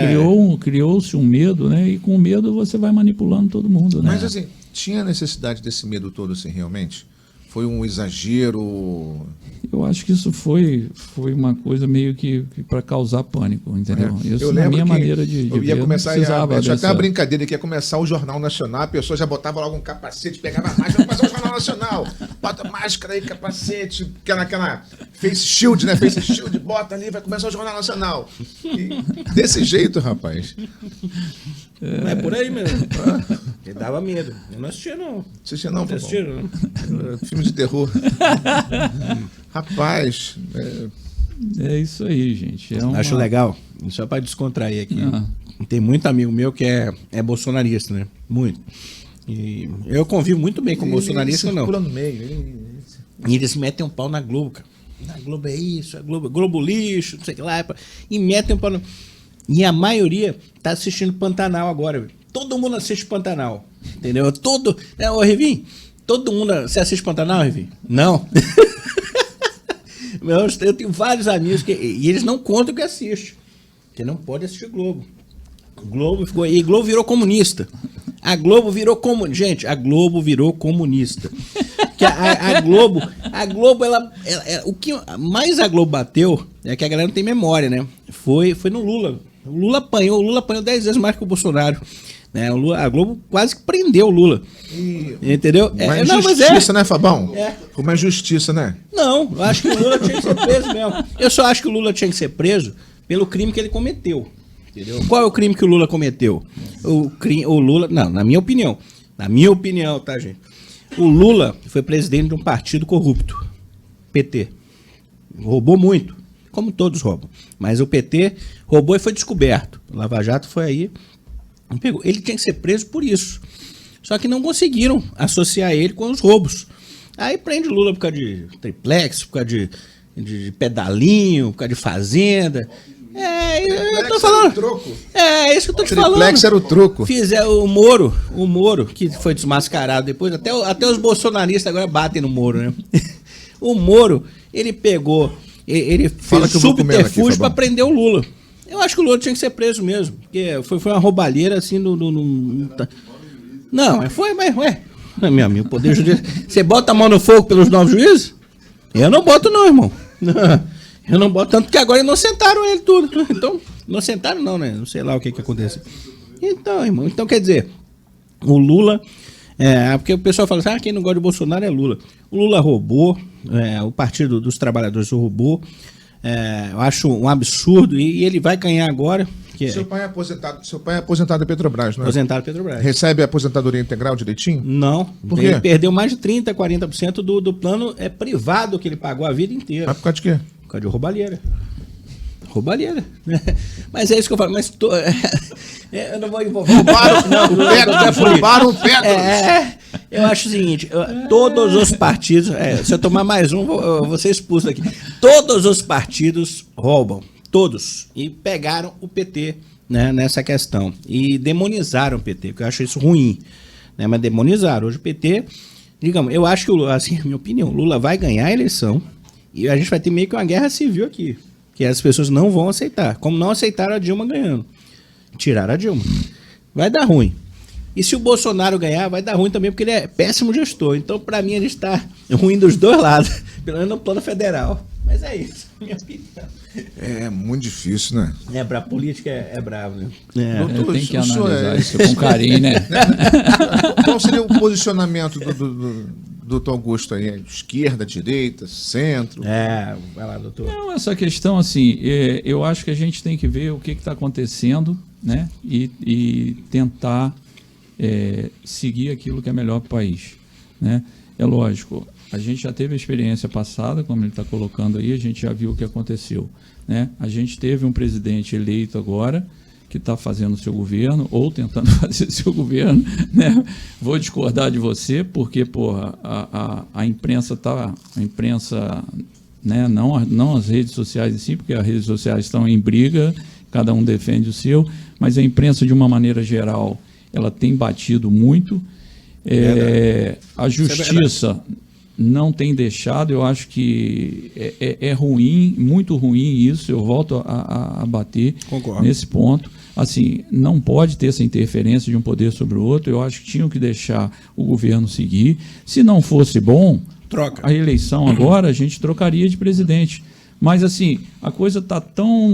Criou-se um medo, né? E com o medo você vai manipulando todo mundo, né? Mas assim, tinha necessidade desse medo todo, assim, realmente? Foi um exagero? Eu acho que isso foi uma coisa meio que para causar pânico, entendeu? Isso eu na minha que maneira de eu ia ver, começar tinha até uma brincadeira que ia começar o Jornal Nacional, a pessoa já botava logo um capacete, pegava a máscara, vamos fazer o Jornal Nacional, bota máscara aí, capacete, aquela face shield, né? Face shield, bota ali, vai começar o Jornal Nacional. E desse jeito, rapaz. Não é por aí mesmo. Ele dava medo. Eu não assistia, não. Assistia, não, pô. Filme de terror. Rapaz. É isso aí, gente. Acho legal. Só para descontrair aqui. Tem muito amigo meu que é bolsonarista, né? Muito. E eu convivo muito bem com bolsonarista, não. No meio. E eles metem um pau na Globo, cara. A Globo é isso, a Globo lixo, não sei o que lá. E metem um pau no... E a maioria tá assistindo Pantanal agora, velho. Todo mundo assiste Pantanal, entendeu? Ô, Revim, todo mundo... Você assiste Pantanal, Revim? Não. Eu tenho vários amigos e eles não contam que assistem. Porque não pode assistir Globo. E Globo virou comunista. A Globo virou comunista. Gente, a Globo virou comunista. Que a Globo, ela, o que mais a Globo bateu é que a galera não tem memória, né? Foi no Lula. O Lula apanhou 10 vezes mais que o Bolsonaro. Né? A Globo quase que prendeu o Lula. Entendeu? Uma injustiça, né, Fabão? Uma injustiça, né? Não, eu acho que o Lula tinha que ser preso mesmo. Eu só acho que o Lula tinha que ser preso pelo crime que ele cometeu. Entendeu? Qual é o crime que o Lula cometeu? O Lula, não, na minha opinião, tá, gente? O Lula foi presidente de um partido corrupto, PT. Roubou muito, como todos roubam. Mas o PT roubou e foi descoberto. O Lava Jato foi aí, pegou. Ele tinha que ser preso por isso. Só que não conseguiram associar ele com os roubos. Aí prende o Lula por causa de triplex, por causa de pedalinho, por causa de fazenda. Eu tô falando. É isso que eu tô te falando. Triplex era o troco. O Moro, que foi desmascarado depois, até os bolsonaristas agora batem no Moro, né? O Moro, ele pegou, ele fez subterfúgio para prender o Lula. Eu acho que o Lula tinha que ser preso mesmo, porque foi uma roubalheira assim Não, foi, mas meu amigo, poder judiciário. Você bota a mão no fogo pelos novos juízes? Eu não boto não, irmão. Eu não boto, tanto que agora inocentaram ele tudo. Então, inocentaram não, né? Não sei lá o que aconteceu. Então, irmão, quer dizer, o Lula... porque o pessoal fala assim, quem não gosta de Bolsonaro é Lula. O Lula roubou, o Partido dos Trabalhadores roubou. Eu acho um absurdo e ele vai ganhar agora. Seu pai é aposentado da Petrobras, não é? Aposentado da Petrobras. Recebe a aposentadoria integral direitinho? Não. Por quê? Ele perdeu mais de 30%, 40% do plano privado que ele pagou a vida inteira. Mas por causa de quê? Por causa de roubalheira. Roubalheira. Mas é isso que eu falo. Mas eu não vou envolver. Roubaram o Petro. Eu acho o seguinte, todos os partidos, se eu tomar mais eu vou ser expulso daqui. Todos os partidos roubam, todos. E pegaram o PT, né, nessa questão. E demonizaram o PT, porque eu acho isso ruim. Né, mas demonizaram. Hoje o PT, digamos, eu acho que, assim, minha opinião, o Lula vai ganhar a eleição e a gente vai ter meio que uma guerra civil aqui. Que as pessoas não vão aceitar. Como não aceitaram a Dilma ganhando. Tiraram a Dilma. Vai dar ruim. E se o Bolsonaro ganhar, vai dar ruim também, porque ele é péssimo gestor. Então, para mim, ele está ruim dos dois lados. Pelo menos no plano federal. Mas é isso, minha opinião. É muito difícil, né? Pra política é bravo, né? Doutor, tem que analisar isso com carinho, né? Qual seria o posicionamento do doutor Augusto aí? Esquerda, direita, centro? Vai lá, doutor. Não, essa questão, assim, eu acho que a gente tem que ver o que está acontecendo, né? E tentar seguir aquilo que é melhor para o país, né? É lógico, a gente já teve a experiência passada, como ele está colocando aí, a gente já viu o que aconteceu, né? A gente teve um presidente eleito agora, que está fazendo o seu governo, ou tentando fazer o seu governo, né? Vou discordar de você, porque, porra, a imprensa está... A imprensa, né? Não as redes sociais em si, porque as redes sociais estão em briga, cada um defende o seu, mas a imprensa, de uma maneira geral, ela tem batido muito. A justiça não tem deixado, eu acho que é ruim, muito ruim isso, eu volto a bater nesse ponto. Assim, não pode ter essa interferência de um poder sobre o outro, eu acho que tinham que deixar o governo seguir. Se não fosse bom, troca. A eleição agora, a gente trocaria de presidente. Mas, assim, a coisa está tão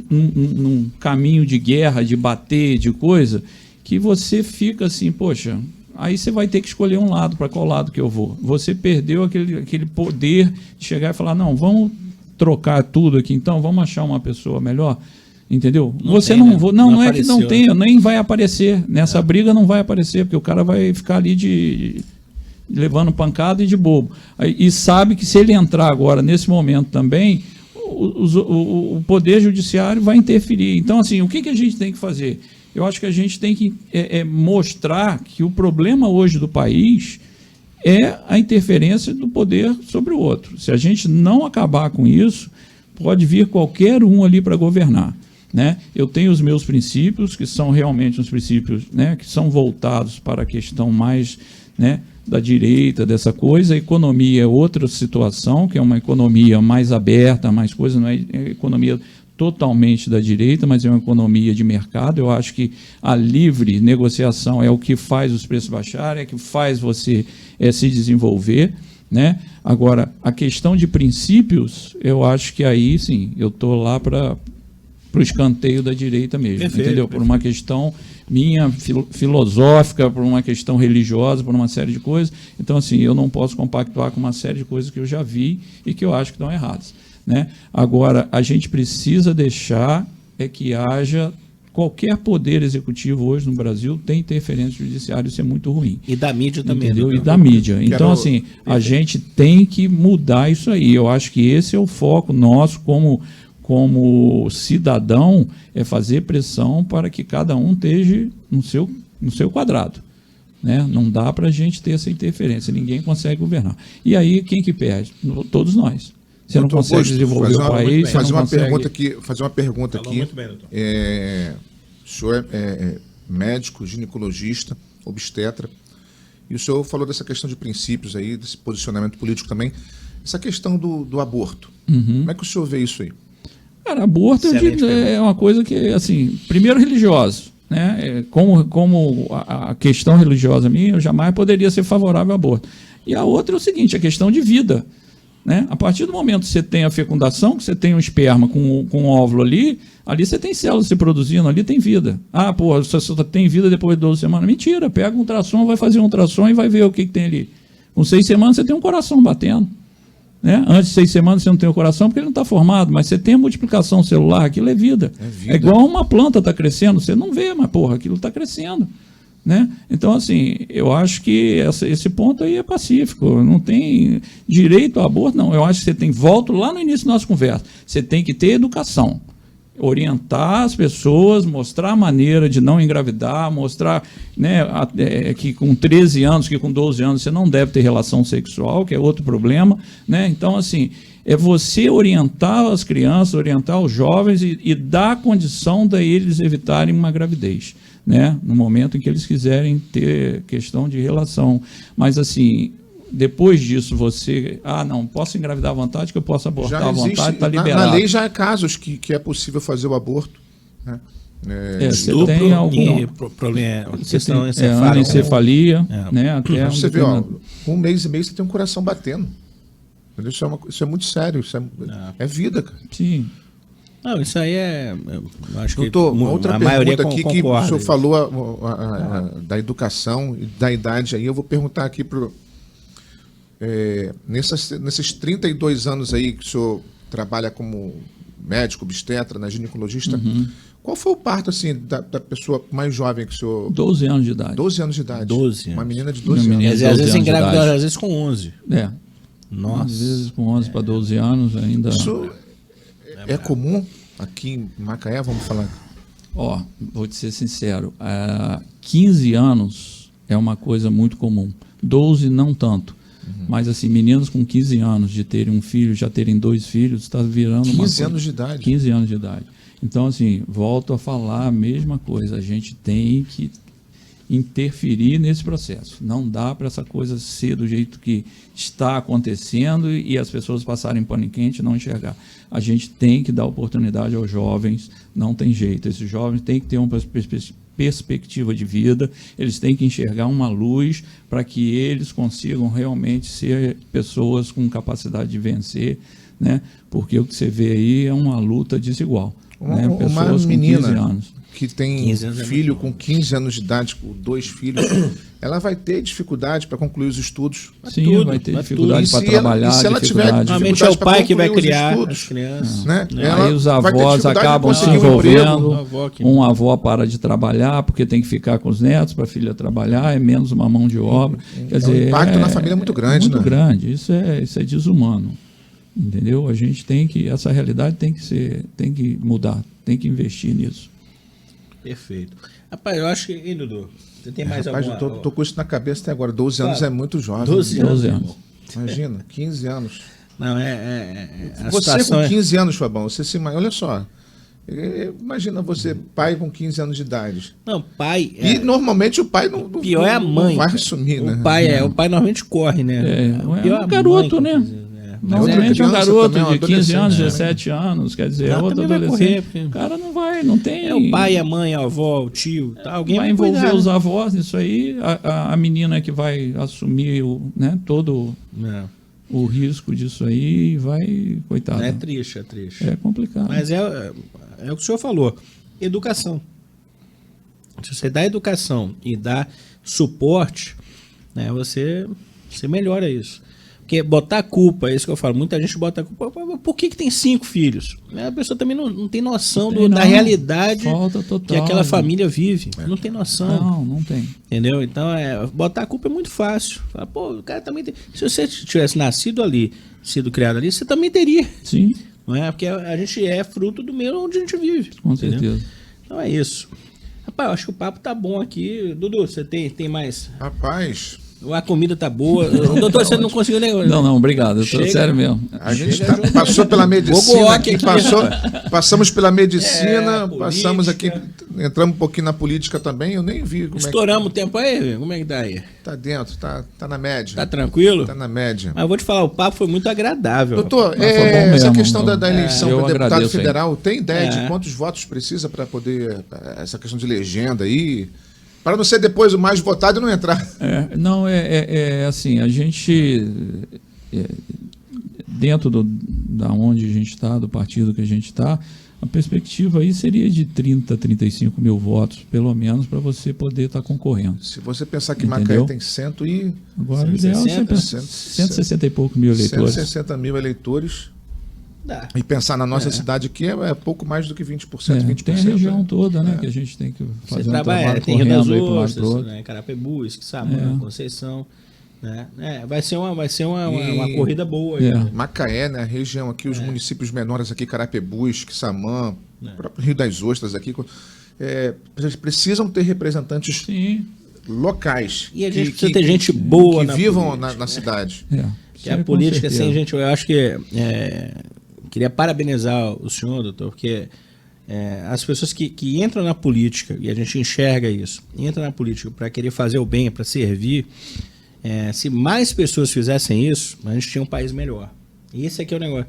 num caminho de guerra, de bater, de coisa, que você fica assim, poxa, aí você vai ter que escolher um lado, para qual lado que eu vou. Você perdeu aquele poder de chegar e falar, não, vamos trocar tudo aqui, então, vamos achar uma pessoa melhor, entendeu? Não é que não tenha, nem vai aparecer, nessa briga não vai aparecer, porque o cara vai ficar ali levando pancada e de bobo. E sabe que se ele entrar agora, nesse momento também, o Poder Judiciário vai interferir. Então, assim, o que a gente tem que fazer? Eu acho que a gente tem que mostrar que o problema hoje do país é a interferência do poder sobre o outro. Se a gente não acabar com isso, pode vir qualquer um ali para governar, né? Eu tenho os meus princípios, que são realmente os princípios, né, que são voltados para a questão mais, né, da direita, dessa coisa. A economia é outra situação, que é uma economia mais aberta, mais coisa, não é economia totalmente da direita, mas é uma economia de mercado. Eu acho que a livre negociação é o que faz os preços baixarem, é o que faz você se desenvolver, né? Agora, a questão de princípios, eu acho que aí, sim, eu estou lá para o escanteio da direita mesmo, perfeito, entendeu? Perfeito. Por uma questão minha filosófica, por uma questão religiosa, por uma série de coisas. Então, assim, eu não posso compactuar com uma série de coisas que eu já vi e que eu acho que estão erradas, né? Agora, a gente precisa deixar que haja qualquer poder executivo hoje no Brasil tem interferência judiciária, isso é muito ruim. E da mídia também. Entendeu? E da mídia. Então, assim, a gente tem que mudar isso aí. Eu acho que esse é o foco nosso como cidadão, é fazer pressão para que cada um esteja no seu quadrado, né? Não dá para a gente ter essa interferência, ninguém consegue governar. E aí, quem que perde? Todos nós. você não consegue desenvolver o país. Fazer uma pergunta aqui. Muito bem, doutor. O senhor é médico, ginecologista, obstetra, e o senhor falou dessa questão de princípios aí, desse posicionamento político também. Essa questão do aborto. Como é que o senhor vê isso aí? Cara, aborto é uma coisa que, assim, primeiro religioso, né? Como a questão religiosa minha, eu jamais poderia ser favorável ao aborto. E a outra é o seguinte, a questão de vida, né? A partir do momento que você tem a fecundação, que você tem um esperma com um óvulo ali você tem células se produzindo, ali tem vida. Você só tem vida depois de 12 semanas. Mentira, pega um ultrassom, vai fazer um ultrassom e vai ver o que tem ali. Com 6 semanas você tem um coração batendo. Né? Antes de 6 semanas você não tem o coração porque ele não está formado, mas você tem a multiplicação celular, aquilo é vida. É igual uma planta está crescendo, você não vê, mas aquilo está crescendo. Né? Então, assim, eu acho que esse ponto aí é pacífico, não tem direito ao aborto, não. Eu acho que você tem, volto lá no início da nossa conversa, você tem que ter educação. Orientar as pessoas, mostrar a maneira de não engravidar, mostrar, né, que com 13 anos, que com 12 anos você não deve ter relação sexual, que é outro problema, né? Então, assim, é você orientar as crianças, orientar os jovens e dar a condição de eles evitarem uma gravidez, né? No momento em que eles quiserem ter questão de relação. Mas, assim, depois disso você, não, posso engravidar à vontade, que eu posso abortar à vontade, está liberado. Na lei já há casos que é possível fazer o aborto, né? Você tem algum problema, você tem anencefalia, né? Até você vê, com 1 mês e meio você tem um coração batendo. Isso é muito sério, é vida, cara. Sim. Não, isso aí acho doutor, que outra pergunta aqui que o senhor falou da educação e da idade aí, eu vou perguntar aqui para nesses 32 anos aí que o senhor trabalha como médico, obstetra, ginecologista, qual foi o parto assim da pessoa mais jovem que o senhor... 12 anos de idade. 12 anos de idade. 12 Uma menina de 12 anos. Às vezes engravida, às vezes com 11. Nossa. Às vezes com 11 para 12 anos ainda... Isso é comum aqui em Macaé, vamos falar? Vou te ser sincero, 15 anos é uma coisa muito comum, 12 não tanto. Mas, assim, meninos com 15 anos de terem um filho, já terem 2 filhos, está virando 15 anos de idade. 15 anos de idade. Então, assim, volto a falar a mesma coisa. A gente tem que interferir nesse processo. Não dá para essa coisa ser do jeito que está acontecendo e as pessoas passarem pano quente e não enxergar. A gente tem que dar oportunidade aos jovens, não tem jeito. Esses jovens têm que ter uma perspectiva de vida, eles têm que enxergar uma luz para que eles consigam realmente ser pessoas com capacidade de vencer, né? Porque o que você vê aí é uma luta desigual. Né? Pessoas uma menina com 15 anos. Que tem filho com 15 anos de idade, com 2 filhos, ela vai ter dificuldade para concluir os estudos. Sim, vai ter dificuldade para trabalhar. Se ela tiver normalmente é o pai que vai criar as crianças. Né? Aí os avós acabam se envolvendo. Um avó para de trabalhar porque tem que ficar com os netos para a filha trabalhar, é menos uma mão de obra. Quer dizer, o impacto na família é muito grande. Muito grande. Isso é desumano. Entendeu? A gente tem que, essa realidade tem que mudar, tem que investir nisso. Perfeito. Rapaz, eu acho que, Dudu, você tem mais alguma... Rapaz, eu tô com isso na cabeça até agora. 12 anos é muito jovem. 12 anos. Imagina, 15 anos. Não, você com 15 anos, Fabão, olha só. Imagina você, pai com 15 anos de idade. Não, pai... E normalmente o pai não pior é a mãe. Não vai assumir, né? O pai normalmente corre, né? É um garoto, né? Normalmente é um garoto de 15 anos, 17 anos, quer dizer, outro adolescente. O cara não vai, não tem... o pai, a mãe, a avó, o tio, alguém vai envolver os avós nisso aí, a menina que vai assumir todo o risco disso aí, vai, coitada. É triste. É complicado. Mas é o que o senhor falou, educação. Se você dá educação e dá suporte, né, você melhora isso. Porque botar a culpa, é isso que eu falo, muita gente bota a culpa, por que tem 5 filhos? A pessoa também não tem noção da realidade que aquela família vive. Não tem noção. Não tem. Entendeu? Então, botar a culpa é muito fácil. Fala, o cara também tem... Se você tivesse nascido ali, sido criado ali, você também teria. Sim. Não é? Porque a gente é fruto do meio onde a gente vive. Com certeza. Então é isso. Rapaz, eu acho que o papo tá bom aqui. Dudu, você tem mais... Rapaz... A comida tá boa. Doutor, você não conseguiu nem... Não, obrigado. Eu tô sério mesmo. A gente passou pela medicina aqui, passamos pela medicina, passamos aqui, entramos um pouquinho na política também, eu nem vi como estouramos o tempo aí? Como é que tá aí? Tá dentro, tá na média. Tá tranquilo? Tá na média. Mas eu vou te falar, o papo foi muito agradável. Doutor, essa questão da eleição para deputado federal, tem ideia de quantos votos precisa para poder, essa questão de legenda aí, para não ser depois o mais votado e não entrar? Assim, a gente, dentro da onde a gente está, do partido que a gente está, a perspectiva aí seria de 30, 35 mil votos, pelo menos, para você poder estar concorrendo. Se você pensar que Macaé tem 100 e... Agora, o ideal é 160 e poucos mil eleitores. 160 mil eleitores. Dá. E pensar na nossa cidade aqui é pouco mais do que 20%, 20%. Tem a região toda, né, que a gente tem que fazer um trabalho tem Rio das Ostras, né, Carapebus, Quissamã, Conceição. Né? Vai ser uma corrida boa. Aí, Macaé, né, a região aqui, os municípios menores aqui, Carapebus, Quissamã, o próprio Rio das Ostras aqui, precisam ter representantes locais. E a gente precisa ter gente boa que vivam na cidade. Que a política, assim, gente, eu acho que queria parabenizar o senhor, doutor, porque as pessoas que entram na política, e a gente enxerga isso, entram na política para querer fazer o bem, para servir, se mais pessoas fizessem isso, a gente tinha um país melhor. E esse aqui é o negócio.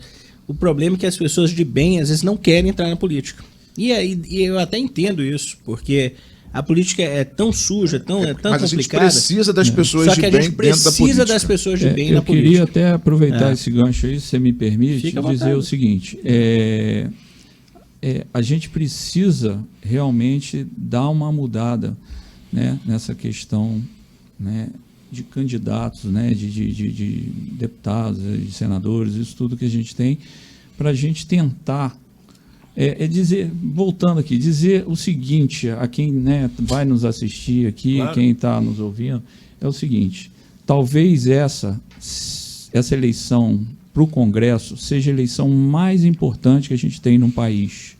O problema é que as pessoas de bem, às vezes, não querem entrar na política. E eu até entendo isso, porque a política é tão suja, tão complicada. Mas a gente precisa das pessoas de bem dentro da política. Só que a gente precisa das pessoas de bem na política. Eu queria até aproveitar esse gancho aí, se você me permite, dizer o seguinte. A gente precisa realmente dar uma mudada, né, nessa questão, né, de candidatos, né, de deputados, de senadores, isso tudo que a gente tem, para a gente tentar dizer, voltando aqui, dizer o seguinte a quem, né, vai nos assistir aqui, quem está nos ouvindo, é o seguinte: talvez essa eleição para o Congresso seja a eleição mais importante que a gente tem no país.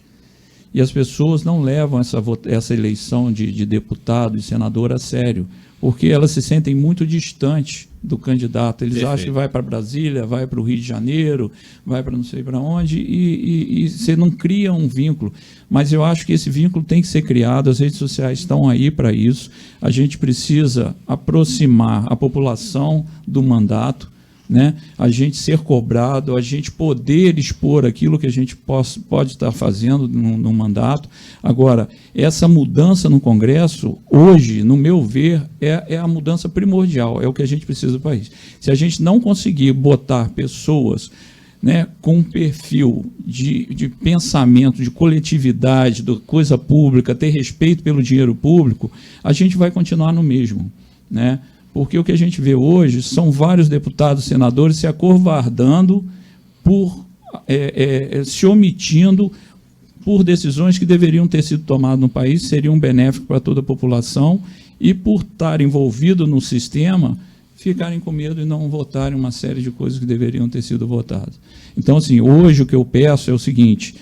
E as pessoas não levam essa eleição de deputado e senador a sério, porque elas se sentem muito distantes do candidato. Eles acham que vai para Brasília, vai para o Rio de Janeiro, vai para não sei para onde, e você não cria um vínculo. Mas eu acho que esse vínculo tem que ser criado, as redes sociais estão aí para isso. A gente precisa aproximar a população do mandato, né? A gente ser cobrado, a gente poder expor aquilo que a gente pode estar fazendo no mandato. Agora, essa mudança no Congresso, hoje, no meu ver, é a mudança primordial, é o que a gente precisa do país. Se a gente não conseguir botar pessoas, né, com um perfil de pensamento, de coletividade, de coisa pública, ter respeito pelo dinheiro público, a gente vai continuar no mesmo, né? Porque o que a gente vê hoje são vários deputados, senadores se acovardando se omitindo por decisões que deveriam ter sido tomadas no país, seriam benéficas para toda a população, e por estar envolvido no sistema, ficarem com medo e não votarem uma série de coisas que deveriam ter sido votadas. Então, assim, hoje o que eu peço é o seguinte: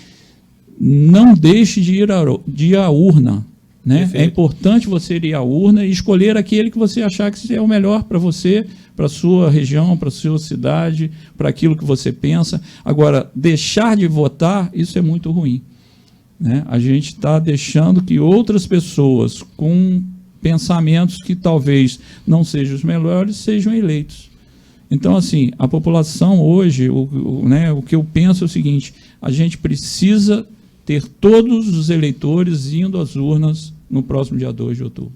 não deixe de ir à urna. Né? É importante você ir à urna e escolher aquele que você achar que é o melhor para você, para a sua região, para a sua cidade, para aquilo que você pensa. Agora, deixar de votar, isso é muito ruim, né? A gente está deixando que outras pessoas com pensamentos que talvez não sejam os melhores sejam eleitos. Então, assim, a população hoje, o que eu penso é o seguinte: a gente precisa ter todos os eleitores indo às urnas no próximo dia 2 de outubro.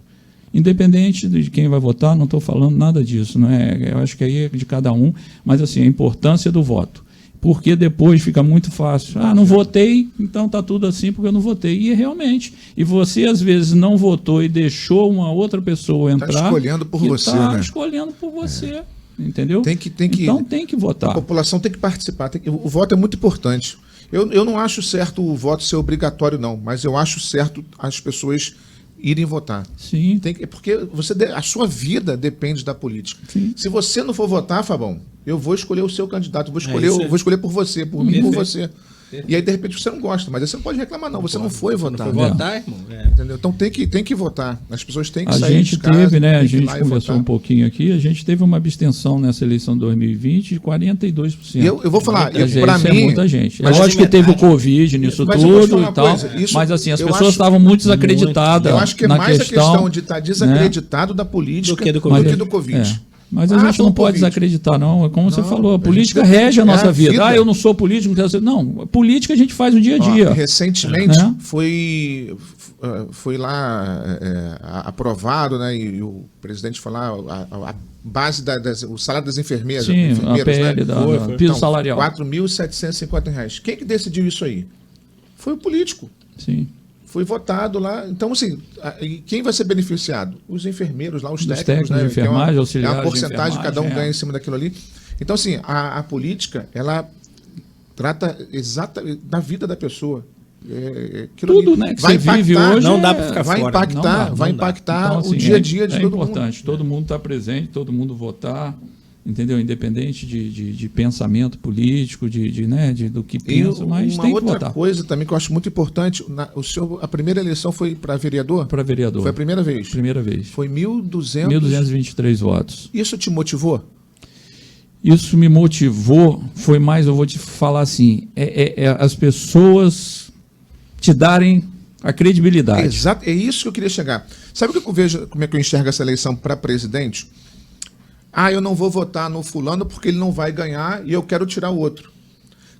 Independente de quem vai votar, não estou falando nada disso, não é? Eu acho que aí é de cada um, mas assim, a importância do voto. Porque depois fica muito fácil. Não votei, então está tudo assim porque eu não votei. E realmente. E você, às vezes, não votou e deixou uma outra pessoa entrar. Está escolhendo por você, né? Está escolhendo por você. Entendeu? Então tem que votar. A população tem que participar. O voto é muito importante. Eu não acho certo o voto ser obrigatório, não, mas eu acho certo as pessoas irem votar. Sim. Porque a sua vida depende da política. Sim. Se você não for votar, Fabão, eu vou escolher o seu candidato, vou escolher por você, por mim, por você. E aí, de repente, você não gosta, mas aí você não pode reclamar, não. Você não foi votar. Não foi votar, irmão? Entendeu? Então tem que votar. As pessoas têm que sair. A gente teve, né? A gente conversou um pouquinho aqui, a gente teve uma abstenção nessa eleição de 2020 de 42%. Eu vou falar, para mim. É muita gente. É lógico que teve o Covid nisso tudo e tal. Mas assim, as pessoas estavam muito desacreditadas. Eu acho que é mais a questão de estar desacreditado da política do que do Covid. Mas a gente não pode desacreditar, não. É como você falou, a política rege a nossa vida. Eu não sou político, não quero ser. Não, política a gente faz no dia a dia. Recentemente foi lá aprovado, né? E o presidente foi lá, a base o salário das enfermeiras. Sim, a PL, né? Piso salarial. R$ 4.750. Quem que decidiu isso aí? Foi o político. Sim. Foi votado lá. Então, assim, quem vai ser beneficiado? Os enfermeiros lá, os técnicos, né? De enfermagem, auxiliares. É uma porcentagem, cada um ganha em cima daquilo ali. Então, assim, a política, ela trata da vida da pessoa. Tudo, né, que vai você vive hoje não dá para ficar vai fora. Vai impactar então, assim, o dia a dia de todo mundo. É importante, todo mundo estar presente, todo mundo votar. Entendeu? Independente de pensamento político, do que pensa, mas tem que votar. Uma outra coisa também que eu acho muito importante, a primeira eleição foi para vereador? Para vereador. Foi a primeira vez? Primeira vez. Foi 1.223 votos. Isso te motivou? Isso me motivou, foi mais, eu vou te falar assim, as pessoas te darem a credibilidade. Exato, é isso que eu queria chegar. Sabe o que eu vejo, como é que eu enxergo essa eleição para presidente? Eu não vou votar no fulano porque ele não vai ganhar e eu quero tirar o outro.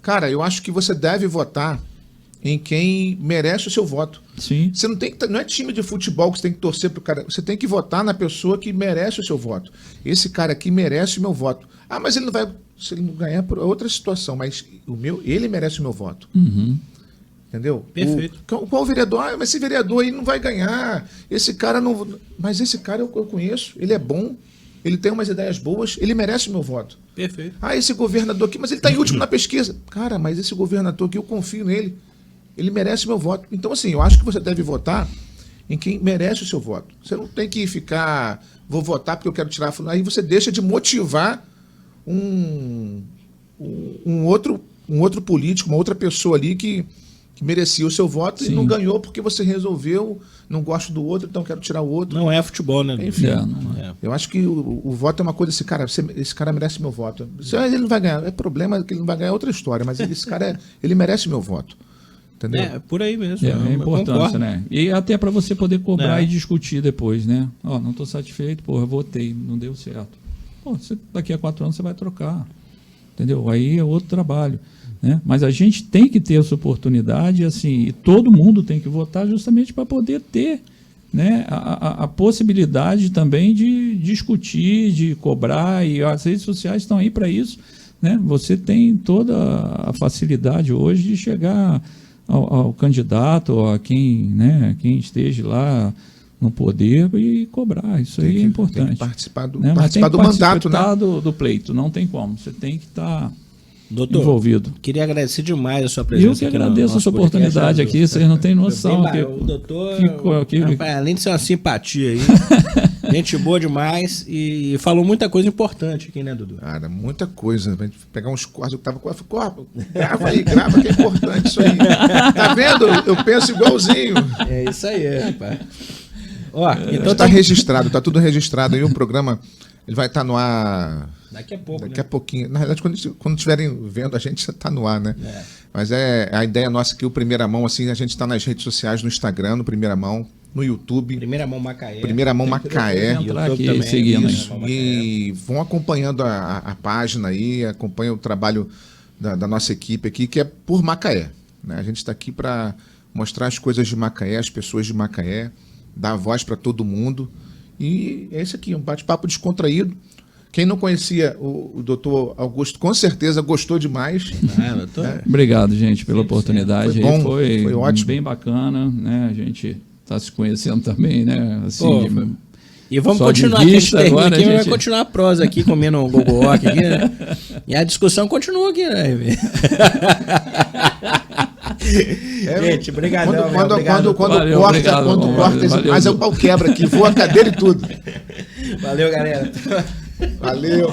Cara, eu acho que você deve votar em quem merece o seu voto. Sim. Você não é time de futebol que você tem que torcer pro cara. Você tem que votar na pessoa que merece o seu voto. Esse cara aqui merece o meu voto. Mas ele não vai... Se ele não ganhar, é outra situação. Mas ele merece o meu voto. Uhum. Entendeu? Perfeito. Qual vereador? Mas esse vereador aí não vai ganhar. Esse cara não... Mas esse cara eu conheço. Ele é bom. Ele tem umas ideias boas, ele merece o meu voto. Perfeito. Esse governador aqui, mas ele está em último na pesquisa. Cara, mas esse governador aqui, eu confio nele. Ele merece o meu voto. Então, assim, eu acho que você deve votar em quem merece o seu voto. Você não tem que ficar, vou votar porque eu quero tirar... Aí você deixa de motivar um outro político, uma outra pessoa ali que merecia o seu voto. Sim. E não ganhou porque você resolveu, não gosto do outro, então quero tirar o outro. Não é futebol, né? Enfim, eu acho que o voto é uma coisa, esse cara merece meu voto. Se ele não vai ganhar, é problema que ele não vai ganhar, é outra história, mas esse cara, ele merece meu voto. Entendeu? Por aí mesmo. É importante, né? E até para você poder cobrar e discutir depois, né? Não estou satisfeito, eu votei, não deu certo. Daqui a 4 anos você vai trocar. Entendeu? Aí é outro trabalho. Né? Mas a gente tem que ter essa oportunidade, assim, e todo mundo tem que votar justamente para poder ter, né, a possibilidade também de discutir, de cobrar, e as redes sociais estão aí para isso. Né? Você tem toda a facilidade hoje de chegar ao candidato, a quem esteja lá no poder e cobrar. Isso aí é importante. Tem que participar do mandato, né? do pleito, não tem como. Você tem que estar... Doutor, envolvido. Queria agradecer demais a sua presença. Eu que agradeço a sua oportunidade aqui, vocês não têm noção. O doutor, além de ser uma simpatia aí, gente boa demais e falou muita coisa importante aqui, né, Dudu? Cara, muita coisa. A gente pegar uns quadros que tava... Grava aí, grava, que é importante isso aí. Tá vendo? Eu penso igualzinho. É isso aí, rapaz. Então tá registrado, tá tudo registrado aí. O programa ele vai estar no ar... Daqui a pouco, Daqui a pouquinho. Na realidade, quando estiverem vendo, a gente já está no ar, né? Mas a ideia nossa aqui, o Primeira Mão, assim, a gente está nas redes sociais, no Instagram, no Primeira Mão, no YouTube. Primeira Mão Macaé. Primeira Mão Macaé. Aqui, seguindo isso. E vão acompanhando a página aí, acompanham o trabalho da nossa equipe aqui, que é por Macaé. Né? A gente está aqui para mostrar as coisas de Macaé, as pessoas de Macaé, dar voz para todo mundo. E é isso aqui, um bate-papo descontraído. Quem não conhecia o doutor Augusto, com certeza gostou demais. Obrigado, gente, pela oportunidade. Foi bom, foi ótimo. Bem bacana, né? A gente está se conhecendo também, né? Assim, e vamos continuar aqui, vai continuar a prosa aqui, comendo um gogo-rock aqui, né? E a discussão continua aqui, né? Gente, obrigado. Quando corta, mas é o pau quebra aqui, voa a cadeira e tudo. Valeu, galera. Valeu.